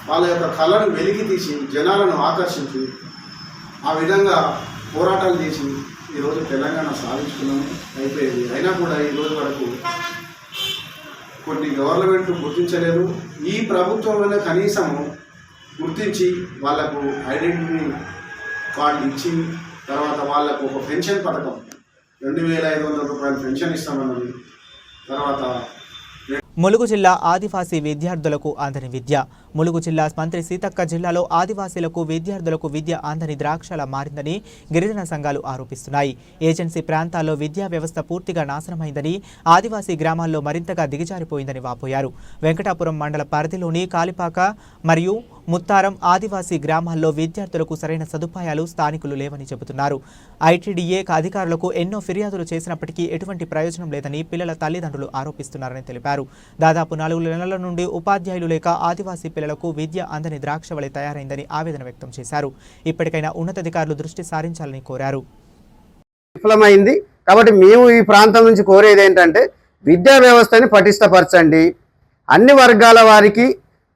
[SPEAKER 12] వాళ్ళ యొక్క కళను వెలికి తీసి జనాలను ఆకర్షించి ఆ విధంగా పోరాటాలు చేసి ఈరోజు తెలంగాణ సాధించుకున్నాము. అయిపోయేది. అయినా కూడా ఈరోజు వరకు కొన్ని గవర్నమెంట్లు గుర్తించలేదు. ఈ ప్రభుత్వంలోనే కనీసము గుర్తించి వాళ్లకు ఐడెంటిటీ కార్డు ఇచ్చి తర్వాత వాళ్లకు ఒక పెన్షన్ పథకం 2500 రూపాయలు పెన్షన్ ఇస్తామన్నది. తర్వాత
[SPEAKER 1] ములుగు జిల్లా ఆదివాసీ విద్యార్థులకు అందని విద్య. ములుగు జిల్లా మంత్రి సీతక్క జిల్లాలో ఆదివాసీలకు విద్యార్థులకు విద్య అందని ద్రాక్షలా మారిందని గిరిజన సంఘాలు ఆరోపిస్తున్నాయి. ఏజెన్సీ ప్రాంతాల్లో విద్యా వ్యవస్థ పూర్తిగా నాశనమైందని, ఆదివాసీ గ్రామాల్లో మరింతగా దిగజారిపోయిందని వాపోయారు. వెంకటాపురం మండల పరిధిలోని కాలిపాక మరియు ముత్తారం ఆదివాసీ గ్రామాల్లో విద్యార్థులకు సరైన సదుపాయాలు స్థానికులు లేవని చెబుతున్నారు. ఐటీడీఏ అధికారులకు ఎన్నో ఫిర్యాదులు చేసినప్పటికీ ఎటువంటి ప్రయోజనం లేదని పిల్లల తల్లిదండ్రులు ఆరోపిస్తున్నారని తెలిపారు. దాదాపు 4 నెలల నుండి ఉపాధ్యాయులు లేక ఆదివాసీ పిల్లలకు విద్య అందని ద్రాక్ష వలె తయారైందని ఆవేదన వ్యక్తం చేశారు. ఇప్పటికైనా ఉన్నతాధికారులు దృష్టి సారించాలని కోరారు.
[SPEAKER 12] విఫలమైంది. కాబట్టి మేము ఈ ప్రాంతం నుంచి కోరేది ఏంటంటే విద్యా వ్యవస్థని పటిష్టపరచండి, అన్ని వర్గాల వారికి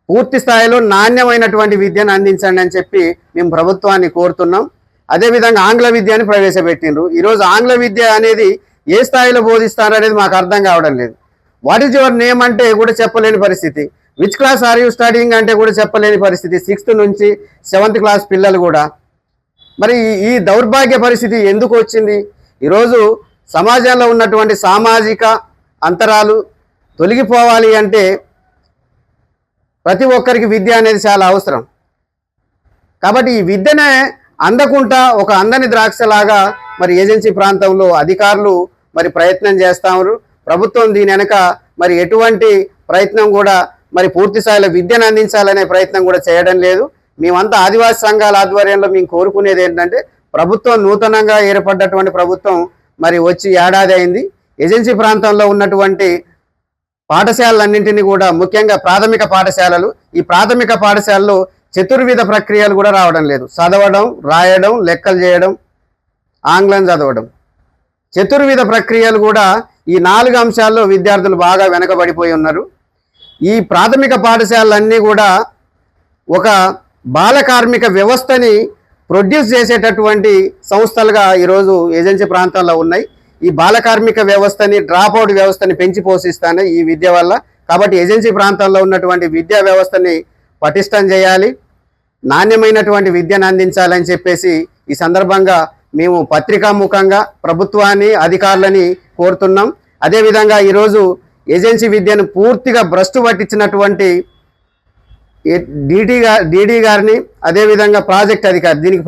[SPEAKER 12] పూర్తి స్థాయిలో నాణ్యమైనటువంటి విద్యను అందించండి అని చెప్పి మేము ప్రభుత్వాన్ని కోరుతున్నాం. అదేవిధంగా ఆంగ్ల విద్యని ప్రవేశపెట్టిండ్రు. ఈరోజు ఆంగ్ల విద్య అనేది ఏ స్థాయిలో బోధిస్తారు అనేది మాకు అర్థం కావడం లేదు. వాట్ ఈజ్ యువర్ నేమ్ అంటే కూడా చెప్పలేని పరిస్థితి, which class are you studying అంటే కూడా చెప్పలేని పరిస్థితి, 6th నుంచి 7th క్లాస్ పిల్లలు కూడా. మరి ఈ దౌర్భాగ్య పరిస్థితి ఎందుకు వచ్చింది? ఈరోజు సమాజంలో ఉన్నటువంటి సామాజిక అంతరాలు తొలగిపోవాలి అంటే ప్రతి ఒక్కరికి విద్య అనేది చాలా అవసరం. కాబట్టి ఈ విద్యనే అందకుండా ఒక అందని ద్రాక్షలాగా మరి ఏజెన్సీ ప్రాంతంలో అధికారులు మరి ప్రయత్నం చేస్తారు. ప్రభుత్వం దీని వెనక మరి ఎటువంటి ప్రయత్నం కూడా మరి పూర్తి స్థాయిలో విద్యను అందించాలనే ప్రయత్నం కూడా చేయడం లేదు. మేమంతా ఆదివాసీ సంఘాల ఆధ్వర్యంలో మేము కోరుకునేది ఏంటంటే ప్రభుత్వం నూతనంగా ఏర్పడ్డటువంటి ప్రభుత్వం మరి వచ్చి ఏడాది అయింది. ఏజెన్సీ ప్రాంతంలో ఉన్నటువంటి పాఠశాలలన్నింటినీ కూడా ముఖ్యంగా ప్రాథమిక పాఠశాలలు, ఈ ప్రాథమిక పాఠశాలలో చతుర్విధ ప్రక్రియలు కూడా రావడం లేదు. చదవడం, రాయడం, లెక్కలు చేయడం, ఆంగ్లం చదవడం, చతుర్విధ ప్రక్రియలు కూడా ఈ 4 అంశాల్లో విద్యార్థులు బాగా వెనకబడిపోయి ఉన్నారు. ఈ ప్రాథమిక పాఠశాలలన్నీ కూడా ఒక బాల కార్మిక వ్యవస్థని ప్రొడ్యూస్ చేసేటటువంటి సంస్థలుగా ఈరోజు ఏజెన్సీ ప్రాంతాల్లో ఉన్నాయి. ఈ బాల కార్మిక వ్యవస్థని, డ్రాప్అవుట్ వ్యవస్థని పెంచి పోషిస్తానే ఈ విద్య వల్ల. కాబట్టి ఏజెన్సీ ప్రాంతాల్లో ఉన్నటువంటి విద్యా వ్యవస్థని పటిష్టం చేయాలి, నాణ్యమైనటువంటి విద్యను అందించాలని చెప్పేసి ఈ సందర్భంగా మేము పత్రికాముఖంగా ప్రభుత్వాన్ని, అధికారులని కోరుతున్నాం. అదేవిధంగా ఈరోజు ఏజెన్సీ విద్యను పూర్తిగా భ్రష్టు పట్టించినటువంటి డీడీ గారిని, అదేవిధంగా ప్రాజెక్ట్ అధికారి, దీనికి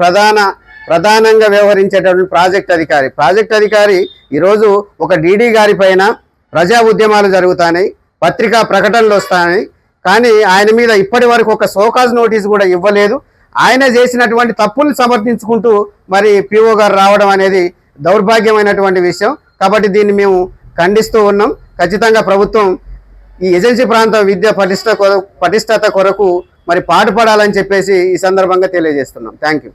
[SPEAKER 12] ప్రధానంగా వ్యవహరించేటటువంటి ప్రాజెక్ట్ అధికారి ఈరోజు ఒక డీడీ గారి పైన ప్రజా ఉద్యమాలు జరుగుతాయి, పత్రికా ప్రకటనలు వస్తాయి, కానీ ఆయన మీద ఇప్పటి వరకు ఒక షోకాజ్ నోటీస్ కూడా ఇవ్వలేదు. ఆయన చేసినటువంటి తప్పుల్ని సమర్థించుకుంటూ మరి పిఓ గారు రావడం అనేది దౌర్భాగ్యమైనటువంటి విషయం. కాబట్టి దీన్ని మేము ఖండిస్తూ ఉన్నాం. ఖచ్చితంగా ప్రభుత్వం ఈ ఏజెన్సీ ప్రాంత విద్య పటిష్టత కొరకు మరి పాటుపడాలని చెప్పేసి ఈ సందర్భంగా తెలియజేస్తున్నాం. Thank you.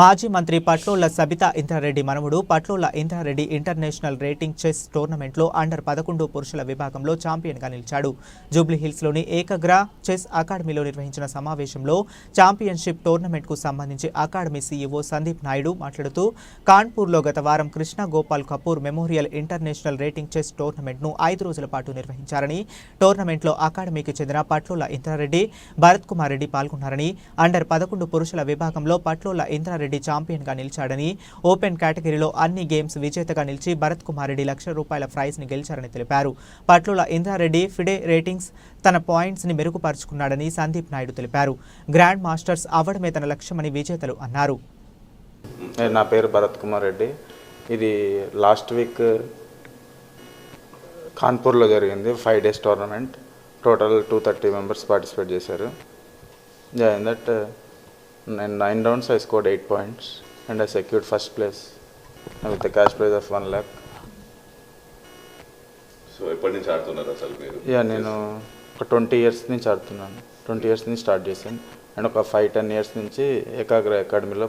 [SPEAKER 1] మాజీ మంత్రి పట్లోళ్ల సబితా ఇంద్రారెడ్డి మనవడు Patlolla Indra Reddy international rating chess టోర్నమెంట్లో అండర్-11 పురుషుల విభాగంలో ఛాంపియన్గా నిలిచాడు. జూబ్లీహిల్స్లోని ఏకగ్ర చెస్ అకాడమీలో నిర్వహించిన సమావేశంలో ఛాంపియన్షిప్ టోర్నమెంట్కు సంబంధించి అకాడమీ సీఈఓ సందీప్ నాయుడు మాట్లాడుతూ కాన్పూర్లో గత వారం Krishna Gopal Kapoor memorial international rating chess టోర్నమెంట్ను 5 రోజుల పాటు నిర్వహించారని, టోర్నమెంట్లో అకాడమీకి చెందిన పట్లోళ్ల ఇంద్రారెడ్డి, భరత్ కుమార్ రెడ్డి పాల్గొన్నారని, అండర్-11 పురుషుల విభాగంలో పట్లోళ్ల ఇంద్రారెడ్డి ఛాంపియన్గా నిలిచాడని, ఓపెన్ కేటగిరీలో అన్ని గేమ్స్ విజేతగా నిలిచి భరత్ కుమార్ రెడ్డి ₹1,00,000 ప్రైజ్ని గెలిచారని తెలిపారు. పట్లోళ్ల ఇంద్రారెడ్డి ఫిడే రేటింగ్స్ తన పాయింట్స్ని మెరుగుపరుచుకున్నాడని సందీప్ నాయుడు తెలిపారు. గ్రాండ్ మాస్టర్స్ అవ్వడమే తన లక్ష్యమని విజేతలు అన్నారు.
[SPEAKER 13] నా పేరు భరత్ కుమార్ రెడ్డి. ఇది లాస్ట్ వీక్ కాన్పూర్లో జరిగింది 5 days టోర్నమెంట్. టోటల్ 230 members పార్టిసిపేట్ చేశారు. In that in 9 rounds I scored 8 points and I secured first place with the cash prize of 1 lakh.
[SPEAKER 14] So ఎప్పటి నుంచి ఆడుతున్నారు అసలు మీరు?
[SPEAKER 13] నేను ఒక 20 years నుంచి ఆడుతున్నాను. 20 years నుంచి స్టార్ట్ చేశాను అండ్ ఒక 5-10 years నుంచి ఏకాగ్ర అకాడమీలో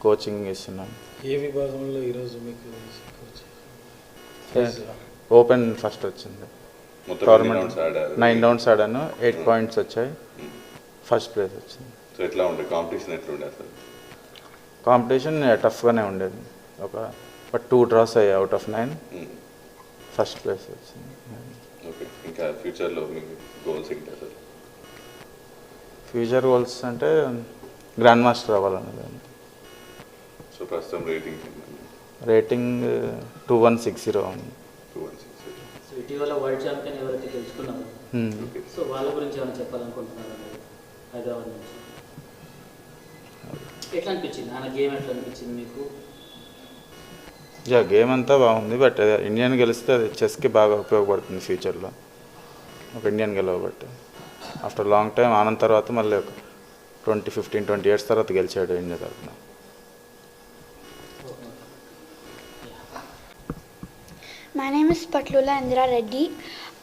[SPEAKER 13] కోచింగ్ ఇస్తున్నాను.
[SPEAKER 9] ఏ విభాగంలో ఈరోజు మీకు
[SPEAKER 13] ఓపెన్ ఫస్ట్ వచ్చింది. టోర్నమెంట్ 9 rounds ఆడాను, 8 points వచ్చాయి, ఫస్ట్ ప్లేస్ వచ్చింది.
[SPEAKER 14] సో ఎట్లా ఉండే కాంపిటీషన్, ఎట్లా ఉండే అసలు?
[SPEAKER 13] కాంపిటీషన్ టఫ్గానే ఉండేది. ఒక 2 draws అయ్యాయి అవుట్ ఆఫ్ 9, ఫస్ట్ ప్లేస్ వచ్చింది.
[SPEAKER 14] ఓకే, ఇంకా ఫ్యూచర్లో మీకు గోల్స్ ఏంటి అసలు?
[SPEAKER 13] ఫ్యూచర్ గోల్స్ అంటే గ్రాండ్ మాస్టర్ అవ్వాలన్నది.
[SPEAKER 14] సో ప్రస్తుతం
[SPEAKER 13] రేటింగ్ 2160 ఉంది.
[SPEAKER 14] 2160.
[SPEAKER 15] సో ఇటీవల వరల్డ్ ఛాంపియన్ ఎవరైతే గెలుచుకున్నారో సో వాళ్ళ గురించి ఏమైనా చెప్పాలనుకుంటున్నారా హైదరాబాద్ నుంచి? ఎట్లా అనిపించింది ఆయన గేమ్, ఎట్లా అనిపించింది మీకు?
[SPEAKER 13] గేమ్ అంతా బాగుంది, బట్ ఇండియన్ గెలిస్తే అది చెస్కి బాగా ఉపయోగపడుతుంది ఫ్యూచర్లో. ఒక ఇండియన్ గెలవబట్టి ఆఫ్టర్ లాంగ్ టైం ఆనంద్ తర్వాత మళ్ళీ ఒక 15-20 years తర్వాత గెలిచాడు ఇండియా తరఫున.
[SPEAKER 16] My name is Patlola Indra Reddy.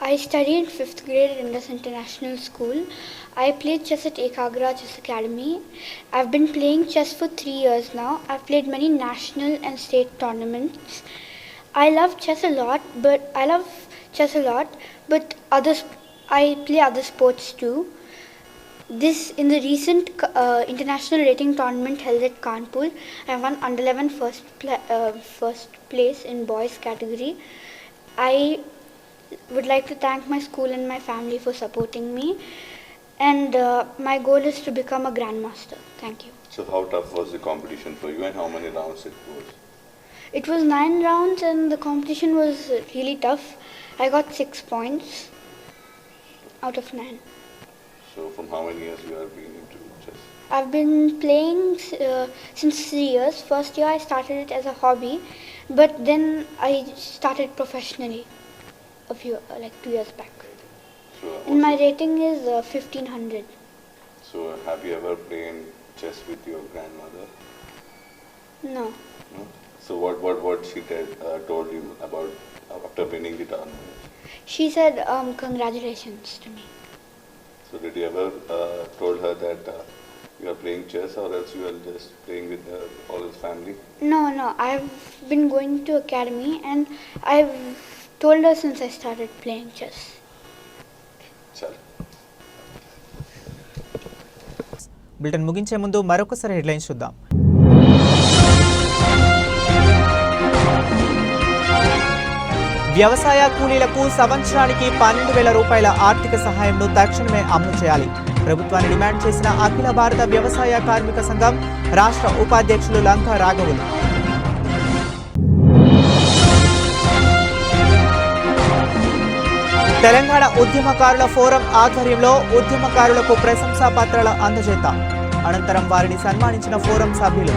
[SPEAKER 16] I studied 5th grade at Indus International School. I played chess at Ekagra Chess Academy. I've been playing chess for 3 years now. I've played many national and state tournaments. I love chess a lot, but I play other sports too. In the recent international rating tournament held at Kanpur, I won under 11 first place in boys category. I would like to thank my school and my family for supporting me, and my goal is to become a grandmaster. Thank you.
[SPEAKER 14] So how tough was the competition for you and how many rounds it was?
[SPEAKER 16] It was 9 rounds and the competition was really tough. I got 6 points out of 9.
[SPEAKER 14] So from how many years you have been into chess?
[SPEAKER 16] I've been playing since 3 years. First year I started it as a hobby, but then I started professionally a few 2 years back.
[SPEAKER 14] So
[SPEAKER 16] And my rating is 1500.
[SPEAKER 14] So have you ever played chess with your grandmother?
[SPEAKER 16] No.
[SPEAKER 14] No? So what she told you about after winning the tournament?
[SPEAKER 16] She said congratulations to me.
[SPEAKER 14] So did you ever told her that you are playing chess or else you are just playing with all his family?
[SPEAKER 16] No, I've been going to academy and I've told her since I started playing chess.
[SPEAKER 14] Chal.
[SPEAKER 1] Bulletin ముగించే ముందు మరొకసారి headlines చూద్దాం. వ్యవసాయ కూలీలకు సంవత్సరానికి 12,000 రూపాయల ఆర్థిక సహాయంను తక్షణమే అమలు చేయాలి. ప్రభుత్వాన్ని డిమాండ్ చేసిన అఖిల భారత వ్యవసాయ కార్మిక సంఘం రాష్ట్ర ఉపాధ్యక్షులు లంకా రాఘవులు. తెలంగాణ ఉద్యమకారుల ఫోరం ఆధ్వర్యంలో ఉద్యమకారులకు ప్రశంసా పత్రాల అందజేత. అనంతరం వారిని సన్మానించిన ఫోరం సభ్యులు.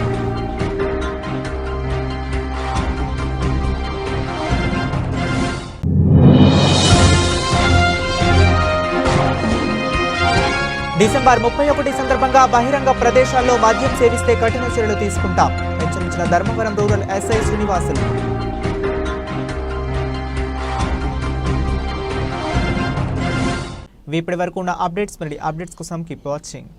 [SPEAKER 1] డిసెంబర్ 31 సందర్భంగా బహిరంగ ప్రదేశాల్లో మద్యం సేవిస్తే కఠిన చర్యలు తీసుకుంటాం. హెచ్చరించిన ధర్మవరం రూరల్ ఎస్ఐ శ్రీనివాసులు. ఇప్పటి వరకు ఉన్న అప్డేట్స్ కోసం కీప్ వాచింగ్.